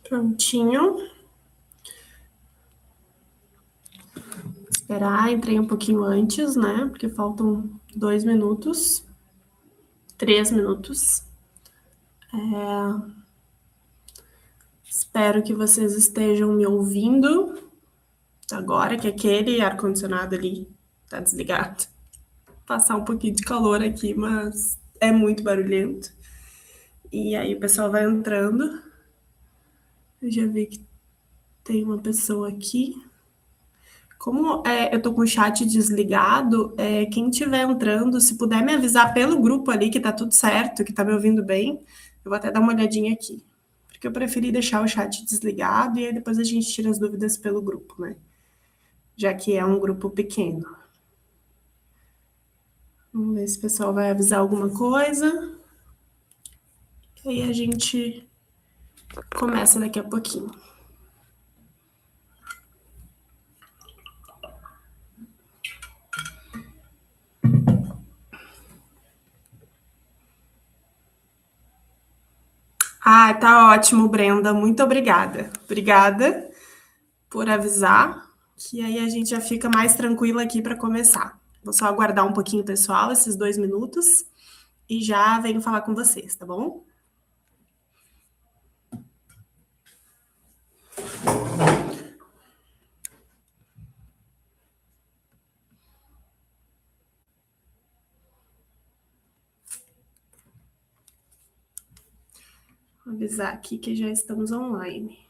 Prontinho. Esperar, entrei um pouquinho antes, né? Porque faltam 2 minutos, 3 minutos. Espero que vocês estejam me ouvindo agora, que aquele ar-condicionado ali tá desligado. Passar um pouquinho de calor aqui, mas é muito barulhento. E aí o pessoal vai entrando. Eu já vi que tem uma pessoa aqui. Como eu tô com o chat desligado, quem estiver entrando, se puder me avisar pelo grupo ali que tá tudo certo, que tá me ouvindo bem, eu vou até dar uma olhadinha aqui. Porque eu preferi deixar o chat desligado e aí depois a gente tira as dúvidas pelo grupo, né? Já que é um grupo pequeno. Vamos ver se o pessoal vai avisar alguma coisa. E aí a gente começa daqui a pouquinho. Ah, tá ótimo, Brenda. Muito obrigada. Obrigada por avisar, que aí a gente já fica mais tranquila aqui para começar. Vou só aguardar um pouquinho, pessoal, esses 2 minutos, e já venho falar com vocês, tá bom? Vou avisar aqui que já estamos online.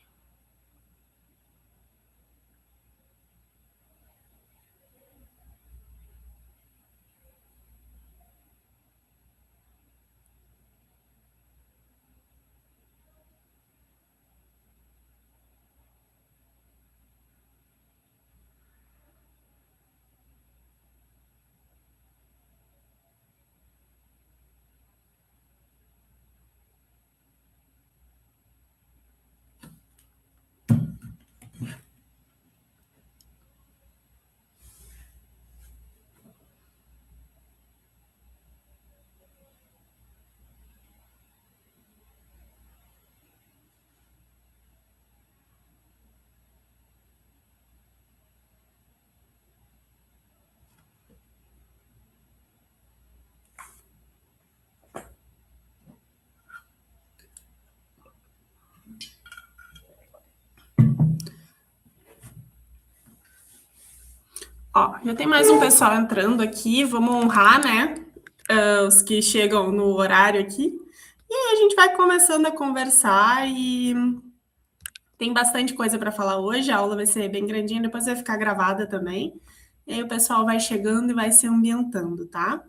Ó, já tem mais um pessoal entrando aqui, vamos honrar, né? Os que chegam no horário aqui. E aí a gente vai começando a conversar e tem bastante coisa para falar hoje. A aula vai ser bem grandinha, depois vai ficar gravada também. E aí o pessoal vai chegando e vai se ambientando, tá?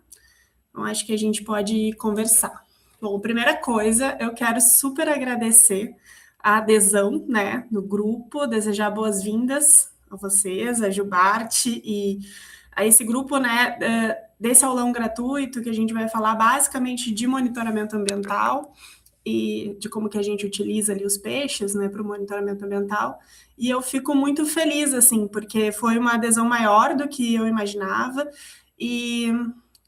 Então acho que a gente pode conversar. Bom, primeira coisa, eu quero super agradecer a adesão, né, no grupo, desejar boas-vindas a vocês, a Gilbarte e a esse grupo, né, desse aulão gratuito que a gente vai falar basicamente de monitoramento ambiental e de como que a gente utiliza ali os peixes, né, para o monitoramento ambiental. E eu fico muito feliz, assim, porque foi uma adesão maior do que eu imaginava e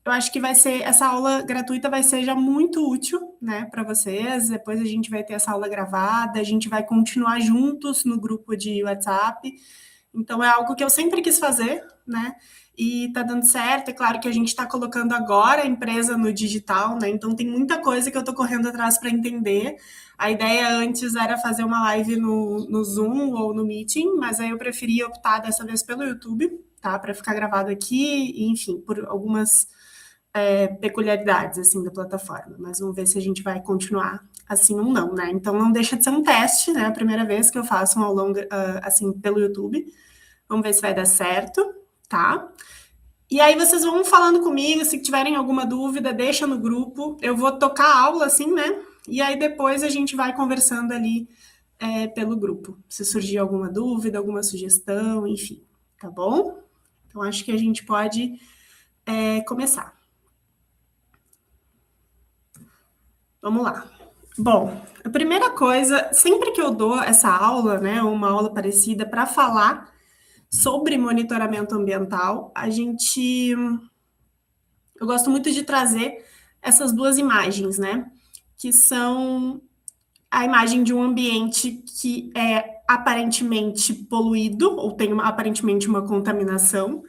eu acho que vai ser essa aula gratuita vai ser já muito útil, né, para vocês. Depois a gente vai ter essa aula gravada, a gente vai continuar juntos no grupo de WhatsApp. Então é algo que eu sempre quis fazer, né? E tá dando certo. É claro que a gente está colocando agora a empresa no digital, né? Então tem muita coisa que eu tô correndo atrás para entender. A ideia antes era fazer uma live no Zoom ou no Meeting, mas aí eu preferi optar dessa vez pelo YouTube, tá? Para ficar gravado aqui, e, enfim, por algumas peculiaridades assim da plataforma. Mas vamos ver se a gente vai continuar assim ou não, né? Então não deixa de ser um teste, né? A primeira vez que eu faço um aulão assim pelo YouTube. Vamos ver se vai dar certo, tá? E aí vocês vão falando comigo, se tiverem alguma dúvida, deixa no grupo. Eu vou tocar a aula assim, né? E aí depois a gente vai conversando ali pelo grupo. Se surgir alguma dúvida, alguma sugestão, enfim, tá bom? Então acho que a gente pode começar. Vamos lá. Bom, a primeira coisa, sempre que eu dou essa aula, né, uma aula parecida para falar sobre monitoramento ambiental, eu gosto muito de trazer essas duas imagens, né, que são a imagem de um ambiente que é aparentemente poluído, ou tem aparentemente uma contaminação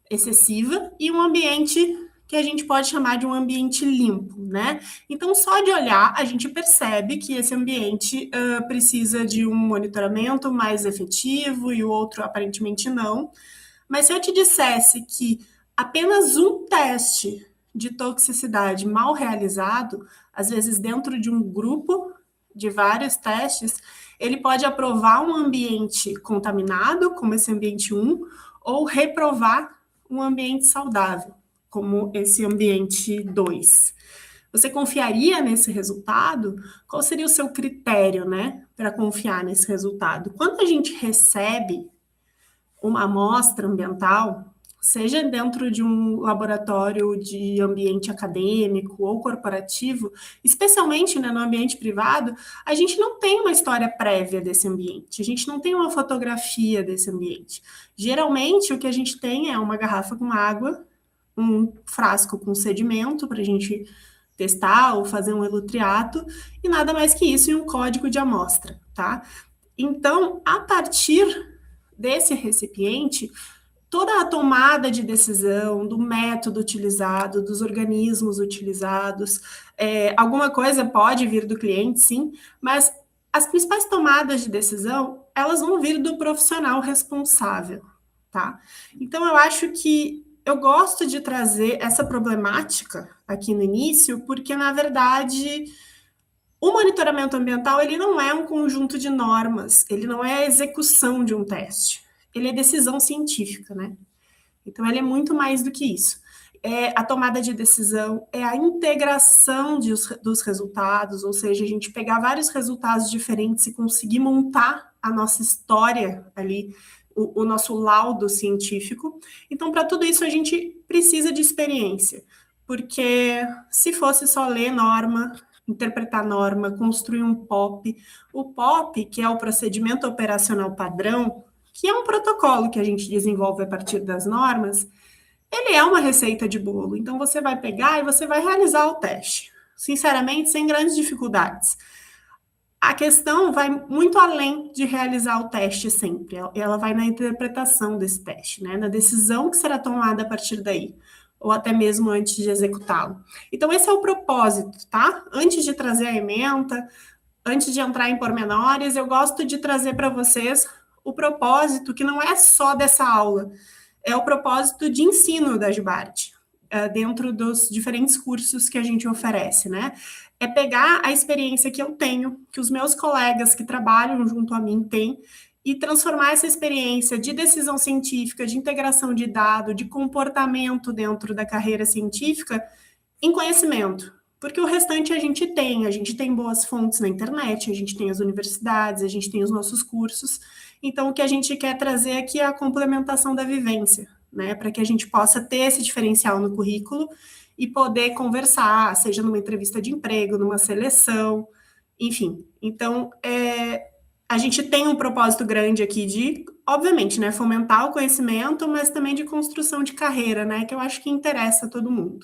excessiva, e um ambiente que a gente pode chamar de um ambiente limpo, né? Então, só de olhar, a gente percebe que esse ambiente precisa de um monitoramento mais efetivo e o outro aparentemente não. Mas se eu te dissesse que apenas um teste de toxicidade mal realizado, às vezes dentro de um grupo de vários testes, ele pode aprovar um ambiente contaminado, como esse ambiente 1, ou reprovar um ambiente saudável, como esse ambiente 2. Você confiaria nesse resultado? Qual seria o seu critério, né, para confiar nesse resultado? Quando a gente recebe uma amostra ambiental, seja dentro de um laboratório de ambiente acadêmico ou corporativo, especialmente, né, no ambiente privado, a gente não tem uma história prévia desse ambiente, a gente não tem uma fotografia desse ambiente. Geralmente, o que a gente tem é uma garrafa com água, um frasco com sedimento para a gente testar ou fazer um elutriato, e nada mais que isso, e um código de amostra, tá? Então, a partir desse recipiente, toda a tomada de decisão, do método utilizado, dos organismos utilizados, alguma coisa pode vir do cliente, sim, mas as principais tomadas de decisão, elas vão vir do profissional responsável, tá? Então, eu acho que eu gosto de trazer essa problemática aqui no início, porque, na verdade, o monitoramento ambiental, ele não é um conjunto de normas, ele não é a execução de um teste, ele é decisão científica, né? Então, ele é muito mais do que isso. É a tomada de decisão, é a integração dos resultados, ou seja, a gente pegar vários resultados diferentes e conseguir montar a nossa história ali, o nosso laudo científico. Então, para tudo isso, a gente precisa de experiência, porque se fosse só ler norma, interpretar norma, construir um POP, o POP, que é o procedimento operacional padrão, que é um protocolo que a gente desenvolve a partir das normas, ele é uma receita de bolo. Então, você vai pegar e você vai realizar o teste. Sinceramente, sem grandes dificuldades. A questão vai muito além de realizar o teste sempre. Ela vai na interpretação desse teste, né? Na decisão que será tomada a partir daí, ou até mesmo antes de executá-lo. Então, esse é o propósito, tá? Antes de trazer a ementa, antes de entrar em pormenores, eu gosto de trazer para vocês o propósito que não é só dessa aula, é o propósito de ensino da Gibarte, dentro dos diferentes cursos que a gente oferece, né? É pegar a experiência que eu tenho, que os meus colegas que trabalham junto a mim têm, e transformar essa experiência de decisão científica, de integração de dado, de comportamento dentro da carreira científica, em conhecimento. Porque o restante a gente tem boas fontes na internet, a gente tem as universidades, a gente tem os nossos cursos. Então, o que a gente quer trazer aqui é a complementação da vivência, né? Para que a gente possa ter esse diferencial no currículo e poder conversar, seja numa entrevista de emprego, numa seleção, enfim. Então, a gente tem um propósito grande aqui de, obviamente, né, fomentar o conhecimento, mas também de construção de carreira, né? Que eu acho que interessa a todo mundo.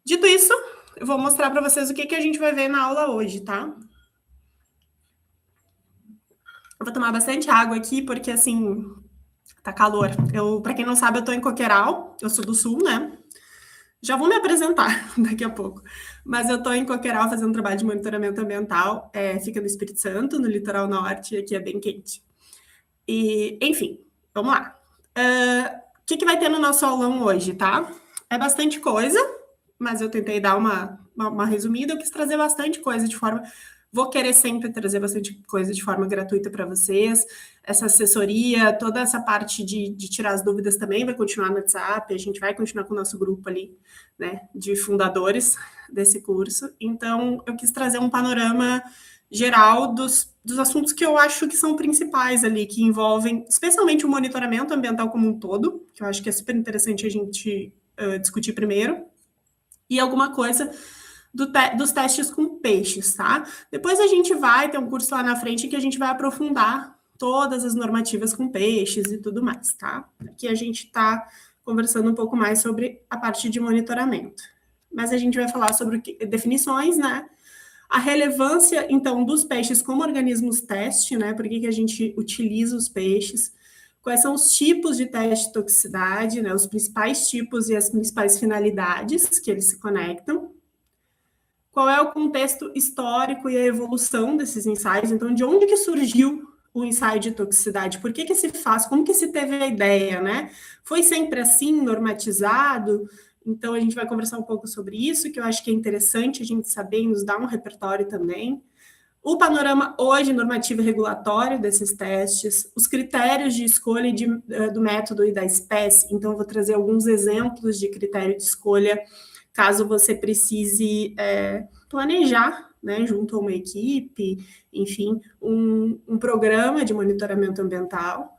Dito isso, eu vou mostrar para vocês o que a gente vai ver na aula hoje, tá? Eu vou tomar bastante água aqui, porque, assim, tá calor. Para quem não sabe, eu tô em Coqueiral, eu sou do Sul, né? Já vou me apresentar daqui a pouco. Mas eu tô em Coqueiral fazendo trabalho de monitoramento ambiental, fica no Espírito Santo, no litoral norte, e aqui é bem quente. E, enfim, vamos lá. O que vai ter no nosso aulão hoje, tá? É bastante coisa, mas eu tentei dar uma resumida, eu quis trazer bastante coisa de forma... Vou querer sempre trazer bastante coisa de forma gratuita para vocês. Essa assessoria, toda essa parte de tirar as dúvidas também vai continuar no WhatsApp, a gente vai continuar com o nosso grupo ali, né, de fundadores desse curso. Então, eu quis trazer um panorama geral dos assuntos que eu acho que são principais ali, que envolvem especialmente o monitoramento ambiental como um todo, que eu acho que é super interessante a gente discutir primeiro, e alguma coisa dos testes com peixes, tá? Depois a gente vai ter um curso lá na frente que a gente vai aprofundar todas as normativas com peixes e tudo mais, tá? Aqui a gente está conversando um pouco mais sobre a parte de monitoramento. Mas a gente vai falar sobre definições, né? A relevância, então, dos peixes como organismos teste, né? Por que a gente utiliza os peixes? Quais são os tipos de teste de toxicidade, né? Os principais tipos e as principais finalidades que eles se conectam. Qual é o contexto histórico e a evolução desses ensaios? Então, de onde que surgiu o ensaio de toxicidade? Por que se faz? Como que se teve a ideia, né? Foi sempre assim, normatizado? Então, a gente vai conversar um pouco sobre isso, que eu acho que é interessante a gente saber e nos dar um repertório também. O panorama hoje normativo e regulatório desses testes, os critérios de escolha do método e da espécie. Então, eu vou trazer alguns exemplos de critério de escolha, caso você precise planejar, né, junto a uma equipe, enfim, um programa de monitoramento ambiental.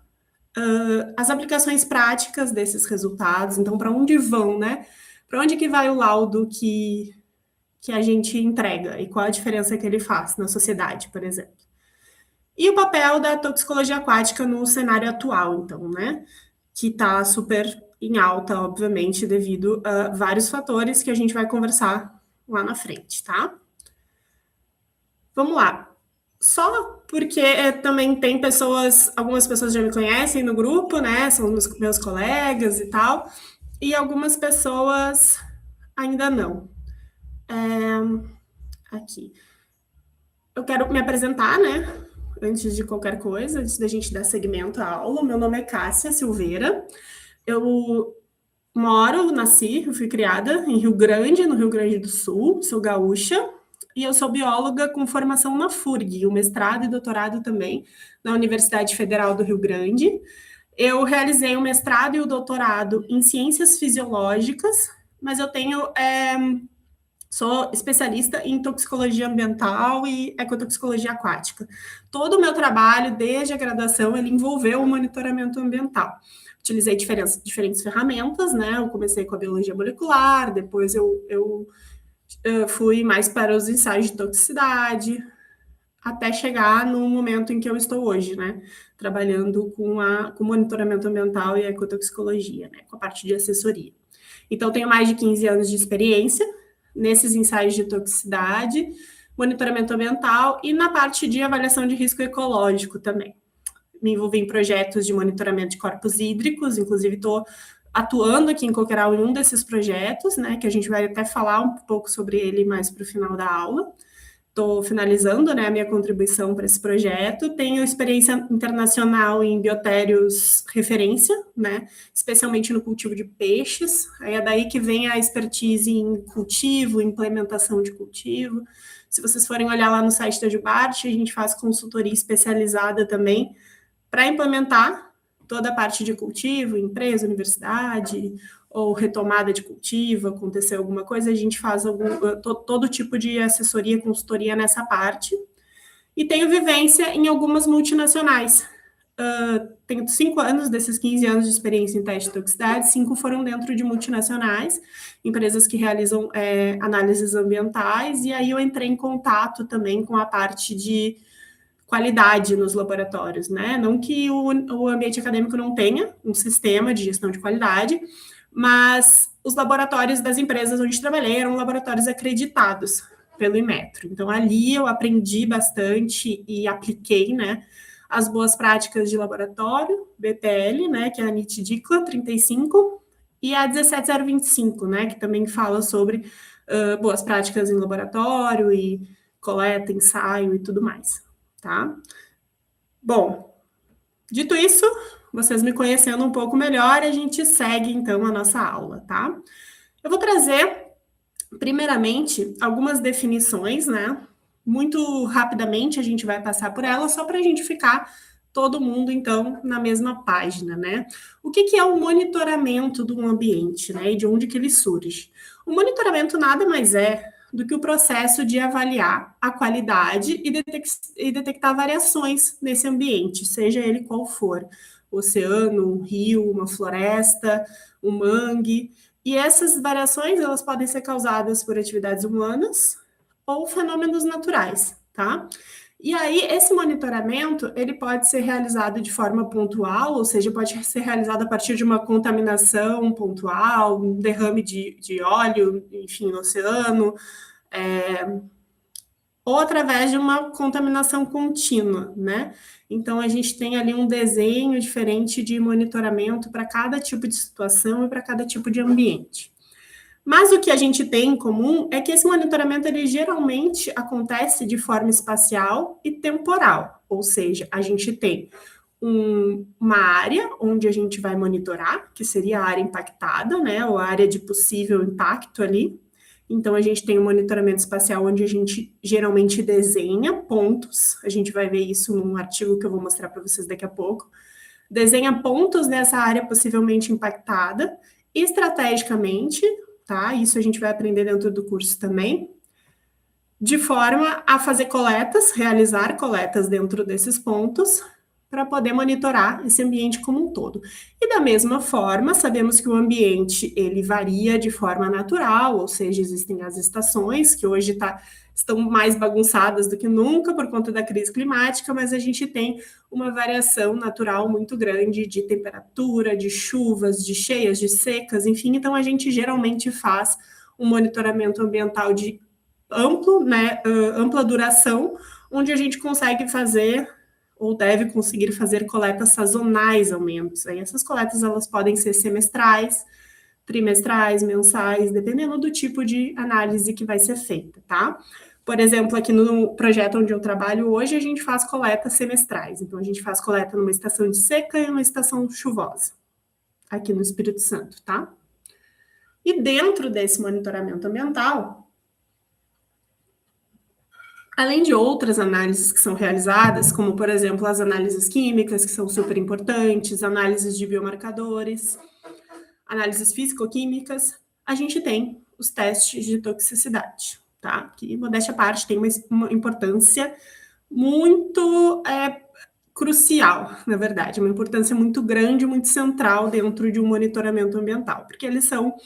As aplicações práticas desses resultados, então, para onde vão, né? Para onde que vai o laudo que a gente entrega e qual a diferença que ele faz na sociedade, por exemplo. E o papel da toxicologia aquática no cenário atual, então, né? Que está super em alta, obviamente, devido a vários fatores que a gente vai conversar lá na frente, tá? Vamos lá. Só porque também tem pessoas, algumas pessoas já me conhecem no grupo, né? São meus colegas e tal, e algumas pessoas ainda não. Aqui. Eu quero me apresentar, né? Antes de qualquer coisa, antes da gente dar seguimento à aula. Meu nome é Cássia Silveira. Eu nasci, eu fui criada em Rio Grande, no Rio Grande do Sul, sou gaúcha, e eu sou bióloga com formação na FURG, o mestrado e doutorado também na Universidade Federal do Rio Grande. Eu realizei o mestrado e o doutorado em ciências fisiológicas, mas eu sou especialista em toxicologia ambiental e ecotoxicologia aquática. Todo o meu trabalho, desde a graduação, ele envolveu o monitoramento ambiental. Utilizei diferentes ferramentas, né? Eu comecei com a biologia molecular, depois eu fui mais para os ensaios de toxicidade, até chegar no momento em que eu estou hoje, né? Trabalhando com monitoramento ambiental e ecotoxicologia, né? Com a parte de assessoria. Então, tenho mais de 15 anos de experiência nesses ensaios de toxicidade, monitoramento ambiental e na parte de avaliação de risco ecológico também. Me envolvi em projetos de monitoramento de corpos hídricos, inclusive estou atuando aqui em Coqueiral em um desses projetos, né, que a gente vai até falar um pouco sobre ele mais para o final da aula. Estou finalizando, né, a minha contribuição para esse projeto. Tenho experiência internacional em biotérios referência, né, especialmente no cultivo de peixes. Aí é daí que vem a expertise em cultivo, implementação de cultivo. Se vocês forem olhar lá no site da Jubarte, a gente faz consultoria especializada também para implementar toda a parte de cultivo, empresa, universidade, ou retomada de cultivo, acontecer alguma coisa, a gente faz todo tipo de assessoria, consultoria nessa parte. E tenho vivência em algumas multinacionais. Tenho 5 anos desses 15 anos de experiência em teste de toxicidade, 5 foram dentro de multinacionais, empresas que realizam análises ambientais, e aí eu entrei em contato também com a parte de qualidade nos laboratórios, né? Não que o ambiente acadêmico não tenha um sistema de gestão de qualidade, mas os laboratórios das empresas onde trabalhei eram laboratórios acreditados pelo Inmetro. Então, ali eu aprendi bastante e apliquei, né, as boas práticas de laboratório, BPL, né, que é a NIT-DICLA 35, e a 17025, né, que também fala sobre boas práticas em laboratório e coleta, ensaio e tudo mais, tá? Bom, dito isso, vocês me conhecendo um pouco melhor, a gente segue, então, a nossa aula, tá? Eu vou trazer, primeiramente, algumas definições, né? Muito rapidamente a gente vai passar por elas, só para a gente ficar todo mundo, então, na mesma página, né? O que é o monitoramento do ambiente, né? E de onde que ele surge? O monitoramento nada mais é do que o processo de avaliar a qualidade e detectar variações nesse ambiente, seja ele qual for, oceano, um rio, uma floresta, um mangue. E essas variações, elas podem ser causadas por atividades humanas ou fenômenos naturais, tá? E aí, esse monitoramento, ele pode ser realizado de forma pontual, ou seja, pode ser realizado a partir de uma contaminação pontual, um derrame de óleo, enfim, no oceano, ou através de uma contaminação contínua, né? Então, a gente tem ali um desenho diferente de monitoramento para cada tipo de situação e para cada tipo de ambiente. Mas o que a gente tem em comum é que esse monitoramento ele geralmente acontece de forma espacial e temporal, ou seja, a gente tem uma área onde a gente vai monitorar, que seria a área impactada, né, ou a área de possível impacto ali. Então, a gente tem um monitoramento espacial onde a gente geralmente desenha pontos, a gente vai ver isso num artigo que eu vou mostrar para vocês daqui a pouco, desenha pontos dessa área possivelmente impactada, estrategicamente, tá? Isso a gente vai aprender dentro do curso também, de forma a fazer coletas, realizar coletas dentro desses pontos, para poder monitorar esse ambiente como um todo. E da mesma forma, sabemos que o ambiente ele varia de forma natural, ou seja, existem as estações que hoje estão mais bagunçadas do que nunca por conta da crise climática, mas a gente tem uma variação natural muito grande de temperatura, de chuvas, de cheias, de secas, enfim, então a gente geralmente faz um monitoramento ambiental de ampla duração, onde a gente consegue fazer ou deve conseguir fazer coletas sazonais ao menos. Aí essas coletas elas podem ser semestrais, trimestrais, mensais, dependendo do tipo de análise que vai ser feita, tá? Por exemplo, aqui no projeto onde eu trabalho hoje, a gente faz coletas semestrais. Então, a gente faz coleta numa estação de seca e numa estação chuvosa, aqui no Espírito Santo, tá? E dentro desse monitoramento ambiental, além de outras análises que são realizadas, como, por exemplo, as análises químicas, que são super importantes, análises de biomarcadores, análises físico-químicas, a gente tem os testes de toxicidade, tá? Que, modéstia à parte, tem uma importância muito crucial, na verdade, uma importância muito grande, muito central dentro de um monitoramento ambiental, porque eles são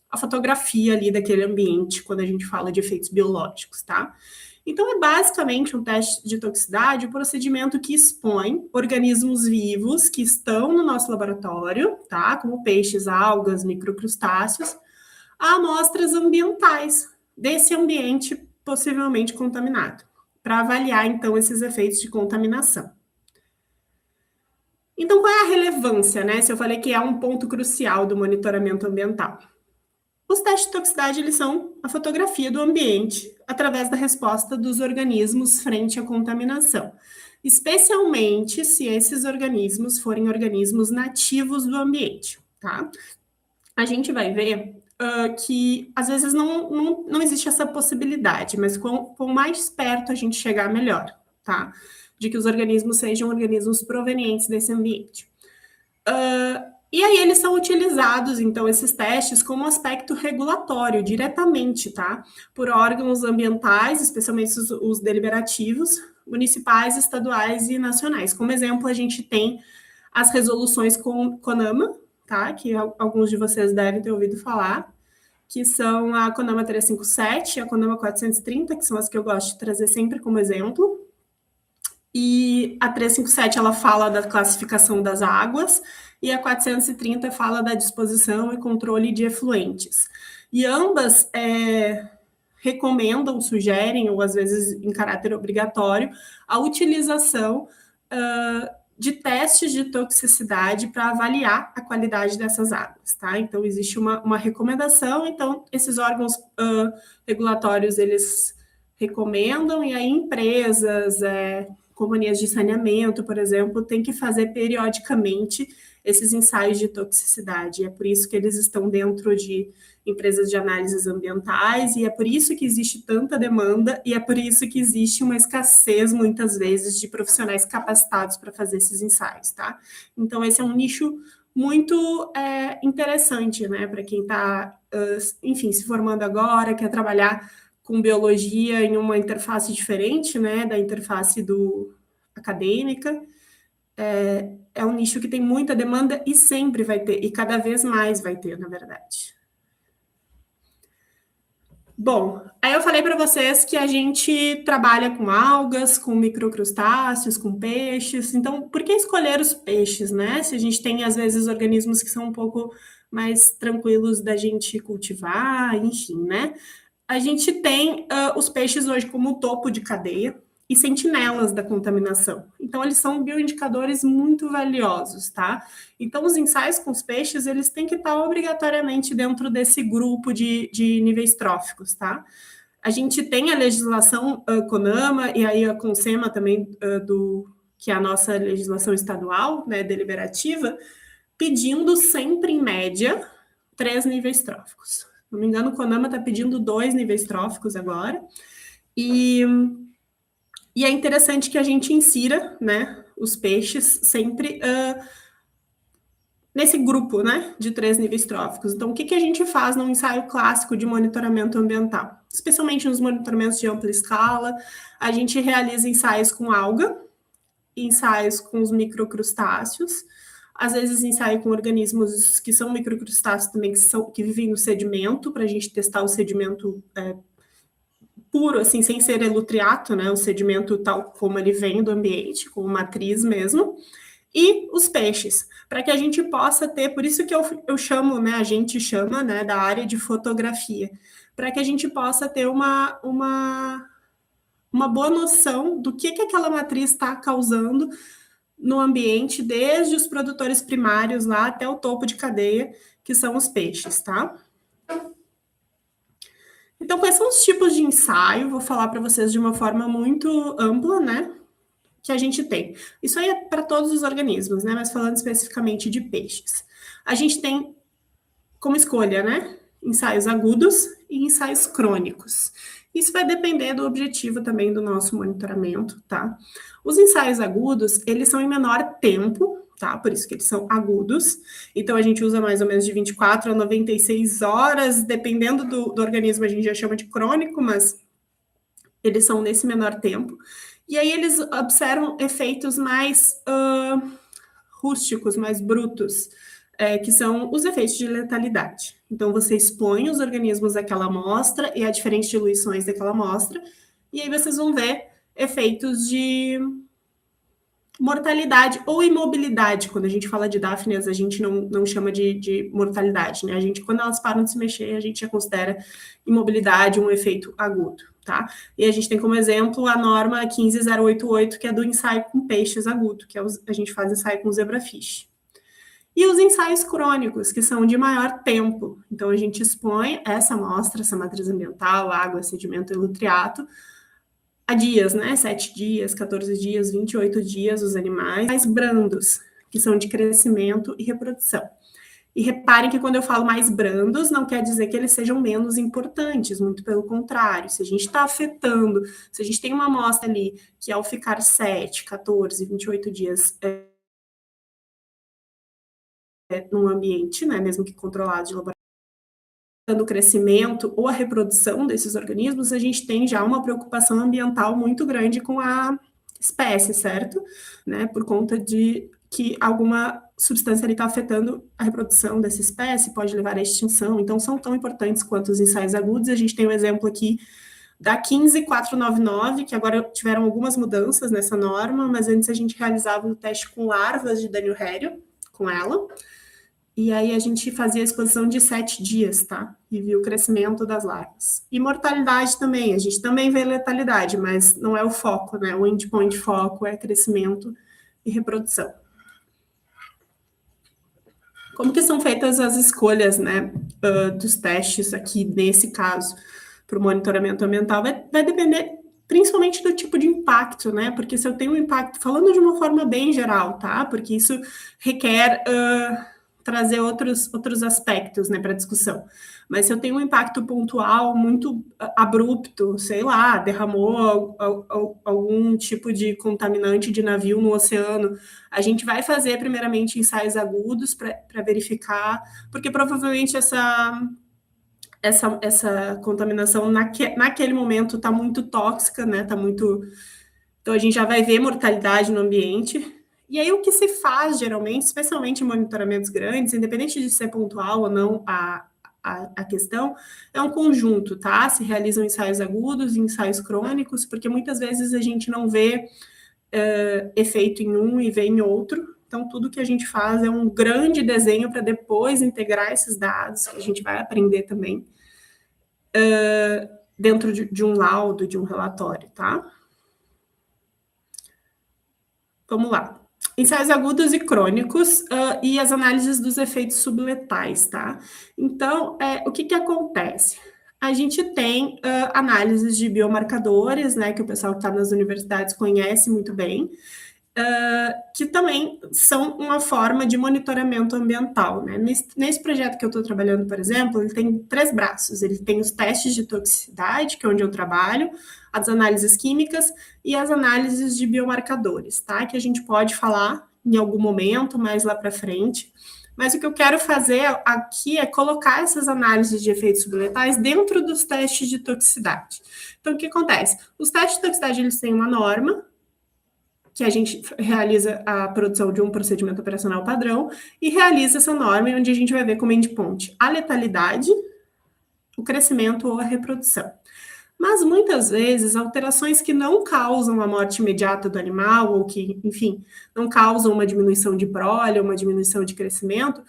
a fotografia ali daquele ambiente quando a gente fala de efeitos biológicos, tá? Então, é basicamente um teste de toxicidade, um procedimento que expõe organismos vivos que estão no nosso laboratório, tá? Como peixes, algas, microcrustáceos, a amostras ambientais desse ambiente possivelmente contaminado, para avaliar, então, esses efeitos de contaminação. Então, qual é a relevância, né? Se eu falei que é um ponto crucial do monitoramento ambiental. Os testes de toxicidade, eles são a fotografia do ambiente através da resposta dos organismos frente à contaminação, especialmente se esses organismos forem organismos nativos do ambiente, tá? A gente vai ver que, às vezes, não existe essa possibilidade, mas quanto mais perto a gente chegar, melhor, tá? De que os organismos sejam organismos provenientes desse ambiente. E aí eles são utilizados, então, esses testes como aspecto regulatório, diretamente, tá? Por órgãos ambientais, especialmente os deliberativos, municipais, estaduais e nacionais. Como exemplo, a gente tem as resoluções CONAMA, tá? Que alguns de vocês devem ter ouvido falar, que são a CONAMA 357 e a CONAMA 430, que são as que eu gosto de trazer sempre como exemplo. E a 357, ela fala da classificação das águas, e a 430 fala da disposição e controle de efluentes. E ambas recomendam, sugerem, ou às vezes em caráter obrigatório, a utilização de testes de toxicidade para avaliar a qualidade dessas águas, tá? Então, existe uma recomendação, então, esses órgãos regulatórios, eles recomendam, e aí empresas, companhias de saneamento, por exemplo, têm que fazer periodicamente esses ensaios de toxicidade. É por isso que eles estão dentro de empresas de análises ambientais, e é por isso que existe tanta demanda, e é por isso que existe uma escassez, muitas vezes, de profissionais capacitados para fazer esses ensaios, tá? Então, esse é um nicho muito interessante, né, para quem está, enfim, se formando agora, quer trabalhar com biologia em uma interface diferente, né, da interface acadêmica. É um nicho que tem muita demanda e sempre vai ter, e cada vez mais vai ter, na verdade. Bom, aí eu falei para vocês que a gente trabalha com algas, com microcrustáceos, com peixes. Então, por que escolher os peixes, né? Se a gente tem, às vezes, organismos que são um pouco mais tranquilos da gente cultivar, enfim, né? A gente tem os peixes hoje como topo de cadeia e sentinelas da contaminação. Então, eles são bioindicadores muito valiosos, tá? Então, os ensaios com os peixes, eles têm que estar obrigatoriamente dentro desse grupo de níveis tróficos, tá? A gente tem a legislação CONAMA e aí a CONSEMA também, que é a nossa legislação estadual, né, deliberativa, pedindo sempre, em média, 3 níveis tróficos. Se não me engano, o CONAMA está pedindo 2 níveis tróficos agora. E é interessante que a gente insira, né, os peixes sempre nesse grupo, né, de 3 níveis tróficos. Então, o que a gente faz num ensaio clássico de monitoramento ambiental? Especialmente nos monitoramentos de ampla escala, a gente realiza ensaios com alga, ensaios com os microcrustáceos, às vezes ensaio com organismos que são microcrustáceos também, que vivem no sedimento, para a gente testar o sedimento puro, assim, sem ser elutriato, né, o sedimento tal como ele vem do ambiente, com matriz mesmo, e os peixes, para que a gente possa ter, por isso que eu chamo, né, a gente chama, né, da área de fotografia, para que a gente possa ter uma boa noção do que aquela matriz está causando no ambiente, desde os produtores primários lá até o topo de cadeia, que são os peixes, tá? Então, quais são os tipos de ensaio? Vou falar para vocês de uma forma muito ampla, né? Que a gente tem. Isso aí é para todos os organismos, né? Mas falando especificamente de peixes. A gente tem como escolha, né? Ensaios agudos e ensaios crônicos. Isso vai depender do objetivo também do nosso monitoramento, tá? Os ensaios agudos, eles são em menor tempo, tá? Por isso que eles são agudos. Então, a gente usa mais ou menos de 24 a 96 horas, dependendo do organismo, a gente já chama de crônico, mas eles são nesse menor tempo. E aí, eles observam efeitos mais rústicos, mais brutos, que são os efeitos de letalidade. Então, você expõe os organismos àquela amostra e a diferentes diluições daquela amostra, e aí vocês vão ver efeitos de mortalidade ou imobilidade. Quando a gente fala de Daphnias, a gente não chama de mortalidade, né? A gente, quando elas param de se mexer, a gente já considera imobilidade um efeito agudo, tá? E a gente tem como exemplo a norma 15088, que é do ensaio com peixes agudo, que a gente faz ensaio com zebrafish. E os ensaios crônicos, que são de maior tempo. Então, a gente expõe essa amostra, essa matriz ambiental, água, sedimento e lutriato, a dias, né? 7 dias, 14 dias, 28 dias, os animais mais brandos, que são de crescimento e reprodução. E reparem que quando eu falo mais brandos, não quer dizer que eles sejam menos importantes, muito pelo contrário. Se a gente está afetando, se a gente tem uma amostra ali que ao ficar 7, 14, 28 dias num ambiente, né, mesmo que controlado de laboratório, o crescimento ou a reprodução desses organismos, a gente tem já uma preocupação ambiental muito grande com a espécie, certo? Né, por conta de que alguma substância ali está afetando a reprodução dessa espécie, pode levar à extinção, então são tão importantes quanto os ensaios agudos. A gente tem um exemplo aqui da 15499, que agora tiveram algumas mudanças nessa norma, mas antes a gente realizava o teste com larvas de Danielhaerio, com ela, e aí a gente fazia a exposição de 7 dias, tá? E viu o crescimento das larvas. E mortalidade também, a gente também vê letalidade, mas não é o foco, né? O endpoint foco é crescimento e reprodução. Como que são feitas as escolhas, né, dos testes aqui, nesse caso, para o monitoramento ambiental? Vai depender principalmente do tipo de impacto, né? Porque se eu tenho um impacto, falando de uma forma bem geral, tá? Porque isso requer trazer outros aspectos, né, para discussão. Mas se eu tenho um impacto pontual muito abrupto, sei lá, derramou algum tipo de contaminante de navio no oceano, a gente vai fazer primeiramente ensaios agudos para verificar, porque provavelmente essa contaminação naquele momento está muito tóxica, né? Tá muito. Então a gente já vai ver mortalidade no ambiente. E aí, o que se faz, geralmente, especialmente em monitoramentos grandes, independente de ser pontual ou não a questão, é um conjunto, tá? Se realizam ensaios agudos e ensaios crônicos, porque muitas vezes a gente não vê efeito em um e vê em outro. Então, tudo que a gente faz é um grande desenho para depois integrar esses dados, que a gente vai aprender também. dentro de um laudo, de um relatório, tá? Vamos lá. Ensaios agudos e crônicos e as análises dos efeitos subletais, tá? Então, o que acontece? A gente tem análises de biomarcadores, né, que o pessoal que está nas universidades conhece muito bem, que também são uma forma de monitoramento ambiental, né? Nesse projeto que eu estou trabalhando, por exemplo, ele tem 3 braços. Ele tem os testes de toxicidade, que é onde eu trabalho, as análises químicas e as análises de biomarcadores, tá? Que a gente pode falar em algum momento, mais lá para frente. Mas o que eu quero fazer aqui é colocar essas análises de efeitos subletais dentro dos testes de toxicidade. Então, o que acontece? Os testes de toxicidade, eles têm uma norma, que a gente realiza a produção de um procedimento operacional padrão e realiza essa norma, onde a gente vai ver como endpoint a letalidade, o crescimento ou a reprodução. Mas muitas vezes, alterações que não causam a morte imediata do animal, ou que, enfim, não causam uma diminuição de prole, uma diminuição de crescimento,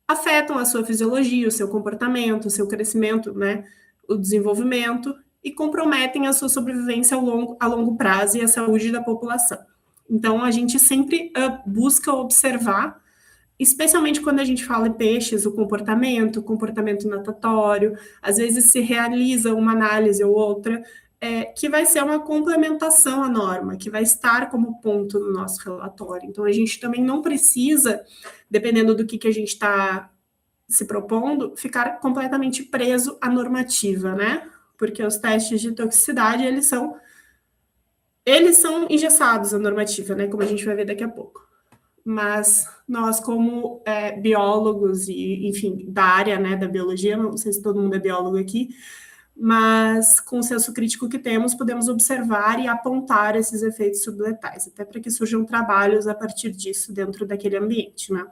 afetam a sua fisiologia, o seu comportamento, o seu crescimento, né, o desenvolvimento, e comprometem a sua sobrevivência a longo prazo e a saúde da população. Então, a gente sempre busca observar, especialmente quando a gente fala em peixes, o comportamento natatório, às vezes se realiza uma análise ou outra, que vai ser uma complementação à norma, que vai estar como ponto no nosso relatório. Então, a gente também não precisa, dependendo do que a gente está se propondo, ficar completamente preso à normativa, né? Porque os testes de toxicidade, eles são engessados à normativa, né? Como a gente vai ver daqui a pouco. Mas nós, como biólogos e, enfim, da área, né, da biologia, não sei se todo mundo é biólogo aqui, mas com o senso crítico que temos, podemos observar e apontar esses efeitos subletais, até para que surjam trabalhos a partir disso dentro daquele ambiente, né?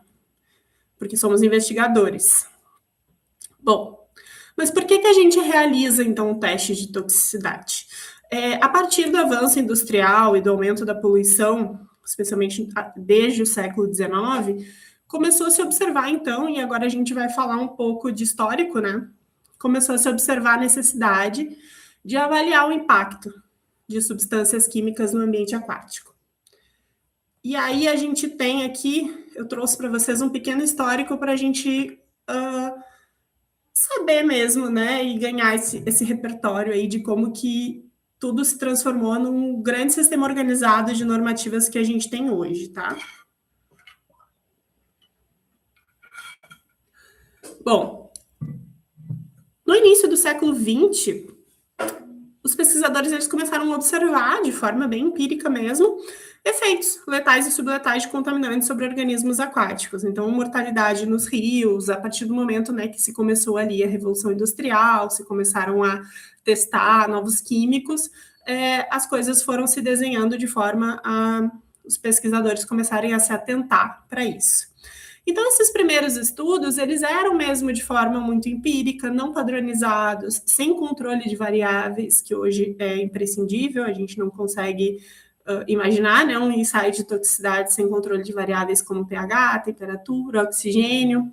Porque somos investigadores. Bom, mas por que a gente realiza, então, um teste de toxicidade? A partir do avanço industrial e do aumento da poluição, especialmente desde o século XIX, começou a se observar, então, e agora a gente vai falar um pouco de histórico, né? Começou a se observar a necessidade de avaliar o impacto de substâncias químicas no ambiente aquático. E aí a gente tem aqui, eu trouxe para vocês um pequeno histórico para a gente saber mesmo, né, e ganhar esse repertório aí de como que tudo se transformou num grande sistema organizado de normativas que a gente tem hoje, tá? Bom, no início do século XX, os pesquisadores eles começaram a observar, de forma bem empírica mesmo, efeitos letais e subletais de contaminantes sobre organismos aquáticos. Então, mortalidade nos rios, a partir do momento, né, que se começou ali a Revolução Industrial, se começaram a testar novos químicos, as coisas foram se desenhando de forma a os pesquisadores começarem a se atentar para isso. Então, esses primeiros estudos, eles eram mesmo de forma muito empírica, não padronizados, sem controle de variáveis, que hoje é imprescindível, a gente não consegue imaginar, né, um ensaio de toxicidade sem controle de variáveis como pH, temperatura, oxigênio.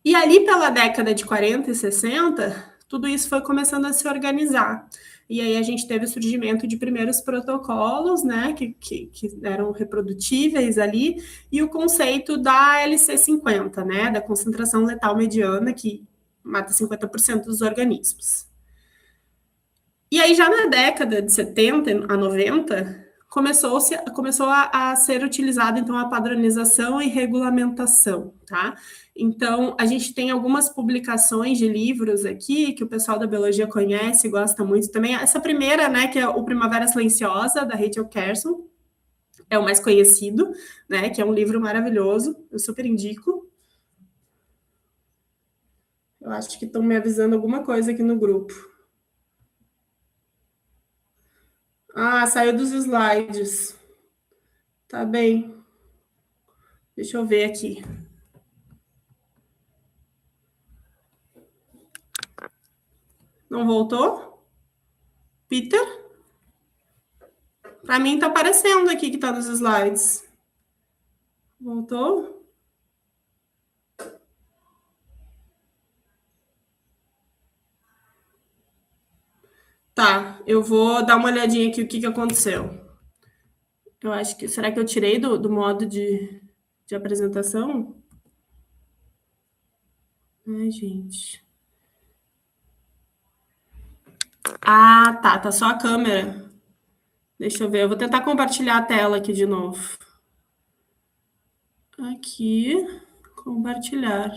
E ali pela década de 40 e 60, tudo isso foi começando a se organizar. E aí a gente teve o surgimento de primeiros protocolos, né, que eram reprodutíveis ali, e o conceito da LC50, né, da concentração letal mediana, que mata 50% dos organismos. E aí já na década de 70 a 90, começou a ser utilizada, então, a padronização e regulamentação, tá? Então, a gente tem algumas publicações de livros aqui, que o pessoal da biologia conhece e gosta muito também. Essa primeira, né, que é o Primavera Silenciosa, da Rachel Carson, é o mais conhecido, né, que é um livro maravilhoso, eu super indico. Eu acho que estão me avisando alguma coisa aqui no grupo. Ah, saiu dos slides. Tá bem. Deixa eu ver aqui. Não voltou? Peter? Para mim tá aparecendo aqui que tá nos slides. Voltou? Tá, eu vou dar uma olhadinha aqui o que aconteceu. Eu acho que. Será que eu tirei do modo de apresentação? Ai, gente. Ah, tá. Tá só a câmera. Deixa eu ver. Eu vou tentar compartilhar a tela aqui de novo. Aqui. Compartilhar.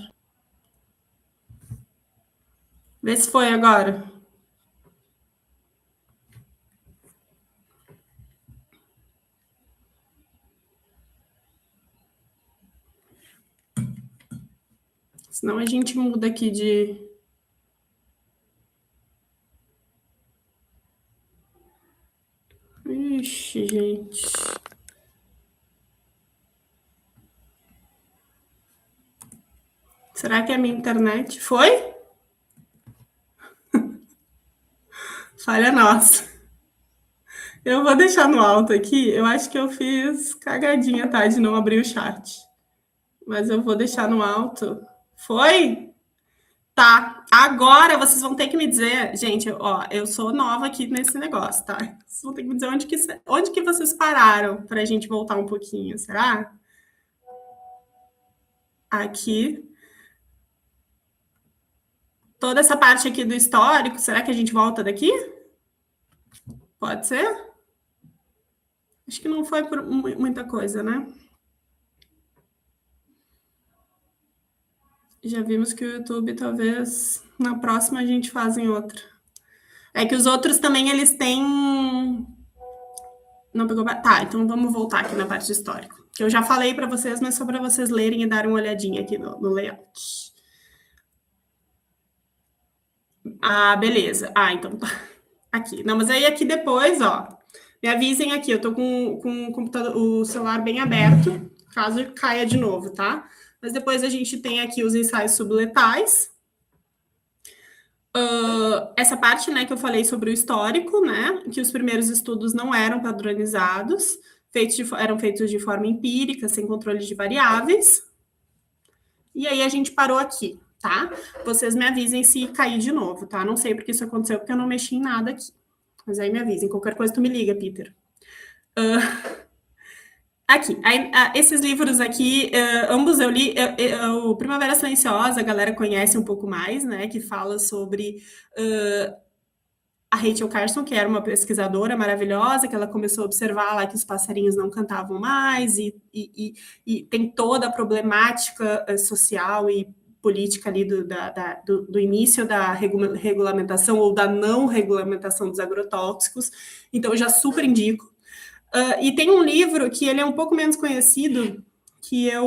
Vê se foi agora. Senão a gente muda aqui de. Ixi, gente. Será que é a minha internet? Foi? Falha nossa. Eu vou deixar no alto aqui. Eu acho que eu fiz cagadinha, tá? De não abrir o chat. Mas eu vou deixar no alto. Foi? Tá. Agora vocês vão ter que me dizer, gente, ó, eu sou nova aqui nesse negócio, tá? Vocês vão ter que me dizer onde que vocês pararam pra gente voltar um pouquinho, será? Aqui. Toda essa parte aqui do histórico, será que a gente volta daqui? Pode ser? Acho que não foi por muita coisa, né? Já vimos que o YouTube, talvez, na próxima a gente faz em outra. É que os outros também, eles têm... Não pegou... Tá, então vamos voltar aqui na parte do histórico. Que eu já falei para vocês, mas só para vocês lerem e darem uma olhadinha aqui no layout. Ah, beleza. Ah, então tá. Aqui. Não, mas aí aqui depois, ó, me avisem aqui. Eu tô com o computador, o celular bem aberto, caso caia de novo, tá? Mas depois a gente tem aqui os ensaios subletais. Essa parte, né, que eu falei sobre o histórico, né, que os primeiros estudos não eram padronizados, eram feitos de forma empírica, sem controle de variáveis. E aí a gente parou aqui, tá? Vocês me avisem se cair de novo, tá? Não sei porque isso aconteceu, porque eu não mexi em nada aqui. Mas aí me avisem, qualquer coisa tu me liga, Peter. Aqui, esses livros aqui, ambos eu li. O Primavera Silenciosa, a galera conhece um pouco mais, né? Que fala sobre a Rachel Carson, que era uma pesquisadora maravilhosa, que ela começou a observar lá que os passarinhos não cantavam mais, e tem toda a problemática social e política ali do início da regulamentação ou da não regulamentação dos agrotóxicos. Então, eu já super indico. E tem um livro que ele é um pouco menos conhecido, que eu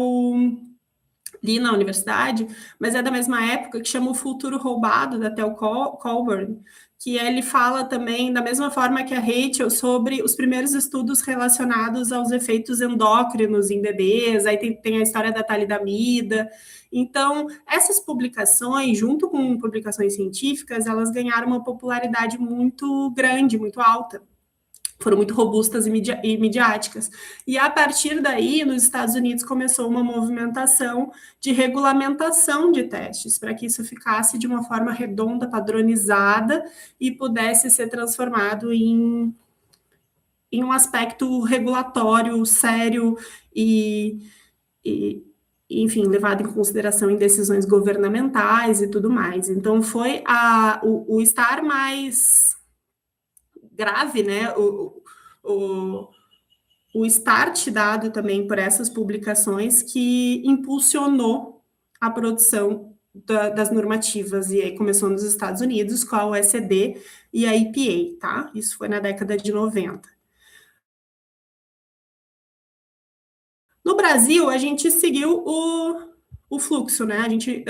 li na universidade, mas é da mesma época, que chama O Futuro Roubado, da Tel Colburn, que ele fala também, da mesma forma que a Rachel, sobre os primeiros estudos relacionados aos efeitos endócrinos em bebês, aí tem a história da talidomida. Então, essas publicações, junto com publicações científicas, elas ganharam uma popularidade muito grande, muito alta. Foram muito robustas e midiáticas. E a partir daí, nos Estados Unidos, começou uma movimentação de regulamentação de testes, para que isso ficasse de uma forma redonda, padronizada, e pudesse ser transformado em um aspecto regulatório sério e, enfim, levado em consideração em decisões governamentais e tudo mais. Então, foi o estar mais grave, né? O start dado também por essas publicações que impulsionou a produção das normativas, e aí começou nos Estados Unidos com a OECD e a EPA, tá? Isso foi na década de 90. No Brasil, a gente seguiu o fluxo, né? A gente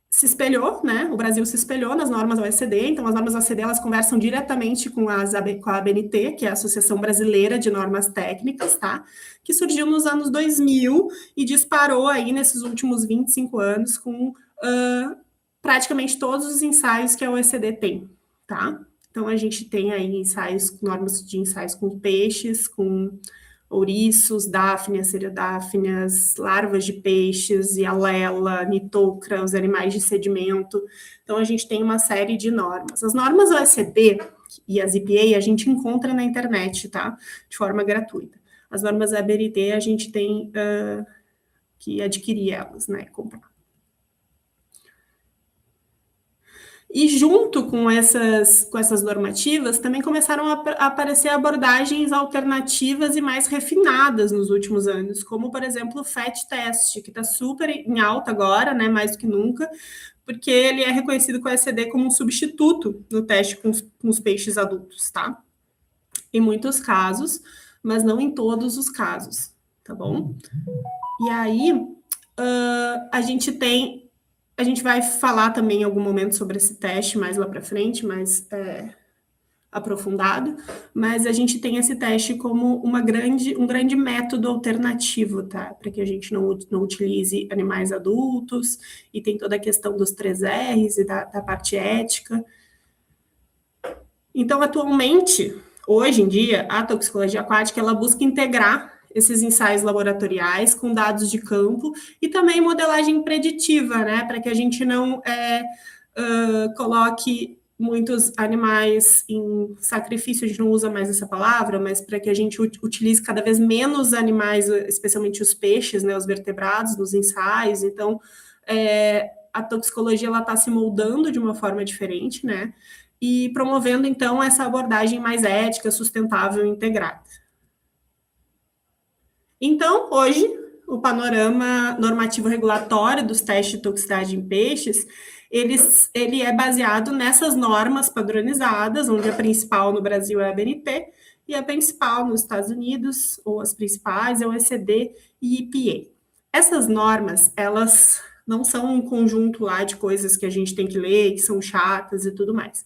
se espelhou, né? O Brasil se espelhou nas normas da OECD, então as normas da OECD elas conversam diretamente com a ABNT, que é a Associação Brasileira de Normas Técnicas, tá? Que surgiu nos anos 2000 e disparou aí nesses últimos 25 anos com praticamente todos os ensaios que a OECD tem, tá? Então a gente tem aí normas de ensaios com peixes, com ouriços, dáfnias, cereodáfnias, larvas de peixes, hialela, nitocra, os animais de sedimento. Então, a gente tem uma série de normas. As normas OECD e as EPA a gente encontra na internet, tá? De forma gratuita. As normas da ABNT a gente tem que adquirir elas, né? Comprar. E junto com essas normativas, também começaram a aparecer abordagens alternativas e mais refinadas nos últimos anos, como, por exemplo, o FAT Test, que está super em alta agora, né, mais do que nunca, porque ele é reconhecido com a OECD como um substituto no teste com os peixes adultos, tá? Em muitos casos, mas não em todos os casos, tá bom? E aí, a gente vai falar também em algum momento sobre esse teste mais lá para frente, mais aprofundado, mas a gente tem esse teste como um grande método alternativo, tá? Para que a gente não utilize animais adultos, e tem toda a questão dos 3Rs e da parte ética. Então, atualmente, hoje em dia, a toxicologia aquática, ela busca integrar esses ensaios laboratoriais com dados de campo e também modelagem preditiva, né, para que a gente não coloque muitos animais em sacrifício, a gente não usa mais essa palavra, mas para que a gente utilize cada vez menos animais, especialmente os peixes, né, os vertebrados, nos ensaios. Então, a toxicologia ela está se moldando de uma forma diferente, né, e promovendo, então, essa abordagem mais ética, sustentável e integrada. Então, hoje, o panorama normativo regulatório dos testes de toxicidade em peixes, ele é baseado nessas normas padronizadas, onde a principal no Brasil é a ABNT, e a principal nos Estados Unidos, ou as principais, é o OECD e EPA. Essas normas, elas não são um conjunto lá de coisas que a gente tem que ler, que são chatas e tudo mais.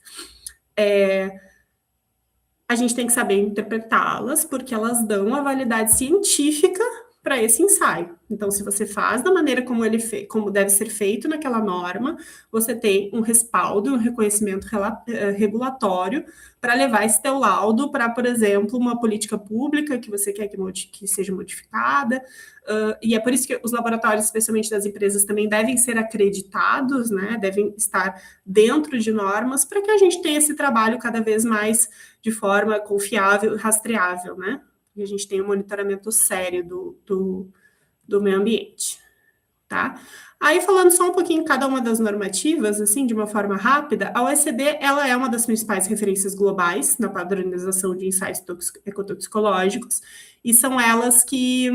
A gente tem que saber interpretá-las, porque elas dão a validade científica para esse ensaio. Então, se você faz da maneira como deve ser feito naquela norma, você tem um respaldo, um reconhecimento regulatório para levar esse teu laudo para, por exemplo, uma política pública que você quer que seja modificada, e é por isso que os laboratórios, especialmente das empresas, também devem ser acreditados, né? Devem estar dentro de normas para que a gente tenha esse trabalho cada vez mais de forma confiável e rastreável, né? E a gente tem um monitoramento sério do meio ambiente, tá? Aí, falando só um pouquinho cada uma das normativas, assim, de uma forma rápida, a OECD, ela é uma das principais referências globais na padronização de ensaios ecotoxicológicos, e são elas que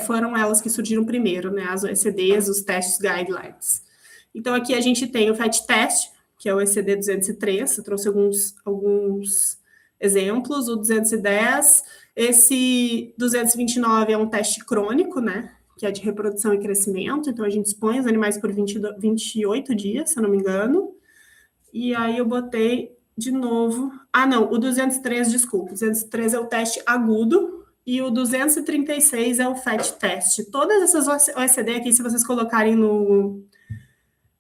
foram elas que surgiram primeiro, né? As OECDs, os testes guidelines. Então, aqui a gente tem o FAT Test, que é o OECD 203, eu trouxe alguns exemplos, o 210, esse 229 é um teste crônico, né, que é de reprodução e crescimento, então a gente expõe os animais por 28 dias, se eu não me engano, e aí eu botei de novo, o 203, desculpa, o 203 é o teste agudo, e o 236 é o FAT Test. Todas essas OECD aqui, se vocês colocarem no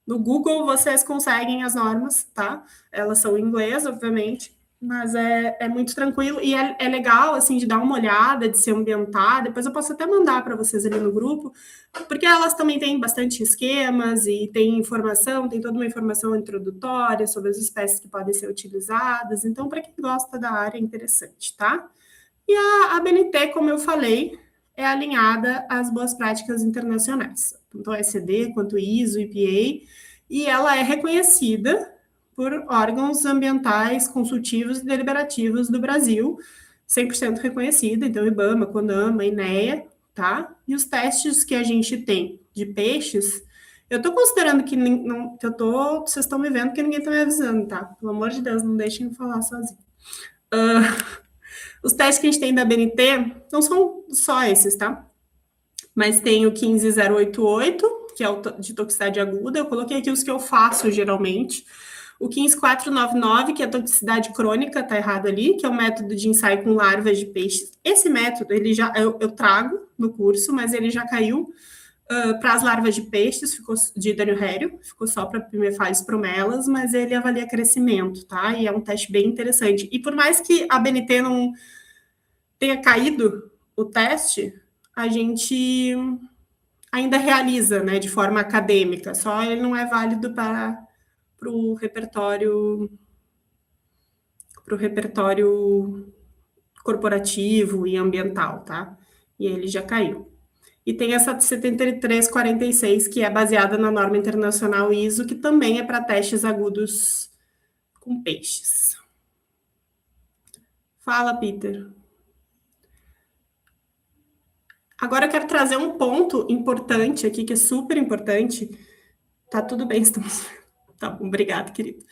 Google, vocês conseguem as normas, tá? Elas são em inglês, obviamente, mas é muito tranquilo e é legal, assim, de dar uma olhada, de se ambientar. Depois eu posso até mandar para vocês ali no grupo, porque elas também têm bastante esquemas e tem toda uma informação introdutória sobre as espécies que podem ser utilizadas. Então, para quem gosta da área, é interessante, tá? E a ABNT, como eu falei, é alinhada às boas práticas internacionais, tanto a OECD quanto o ISO, EPA, e ela é reconhecida por órgãos ambientais, consultivos e deliberativos do Brasil, 100% reconhecida, então IBAMA, CONAMA, INEA, tá? E os testes que a gente tem de peixes, eu tô considerando que vocês estão me vendo que ninguém tá me avisando, tá? Pelo amor de Deus, não deixem eu falar sozinho. Os testes que a gente tem da BNT não são só esses, tá? Mas tem o 15088, que é o de toxicidade aguda. Eu coloquei aqui os que eu faço geralmente. O 15499, que é a toxicidade crônica, tá errado ali, que é o método de ensaio com larvas de peixes. Esse método, eu trago no curso, mas ele já caiu para as larvas de peixes, de Daniel, ficou só para primefales promelas, mas ele avalia crescimento, tá? E é um teste bem interessante. E por mais que a BNT tenha caído o teste, a gente ainda realiza, né, de forma acadêmica, só ele não é válido para o repertório corporativo e ambiental, tá? E ele já caiu. E tem essa 7346, que é baseada na norma internacional ISO, que também é para testes agudos com peixes. Fala, Peter. Agora eu quero trazer um ponto importante aqui, que é super importante. Tá tudo bem, estamos. Tá bom, obrigado, querido.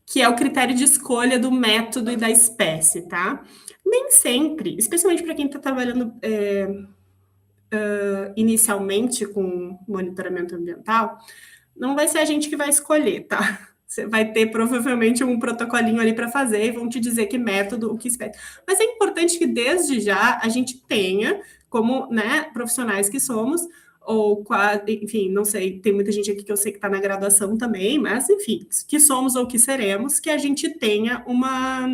Que é o critério de escolha do método e da espécie, tá? Nem sempre, especialmente para quem está trabalhando inicialmente com monitoramento ambiental, não vai ser a gente que vai escolher, tá? Você vai ter provavelmente um protocolinho ali para fazer e vão te dizer que método, o que espécie. Mas é importante que desde já a gente tenha, como, né, profissionais que somos, ou enfim, não sei, tem muita gente aqui que eu sei que está na graduação também, mas enfim, que somos ou que seremos, que a gente tenha uma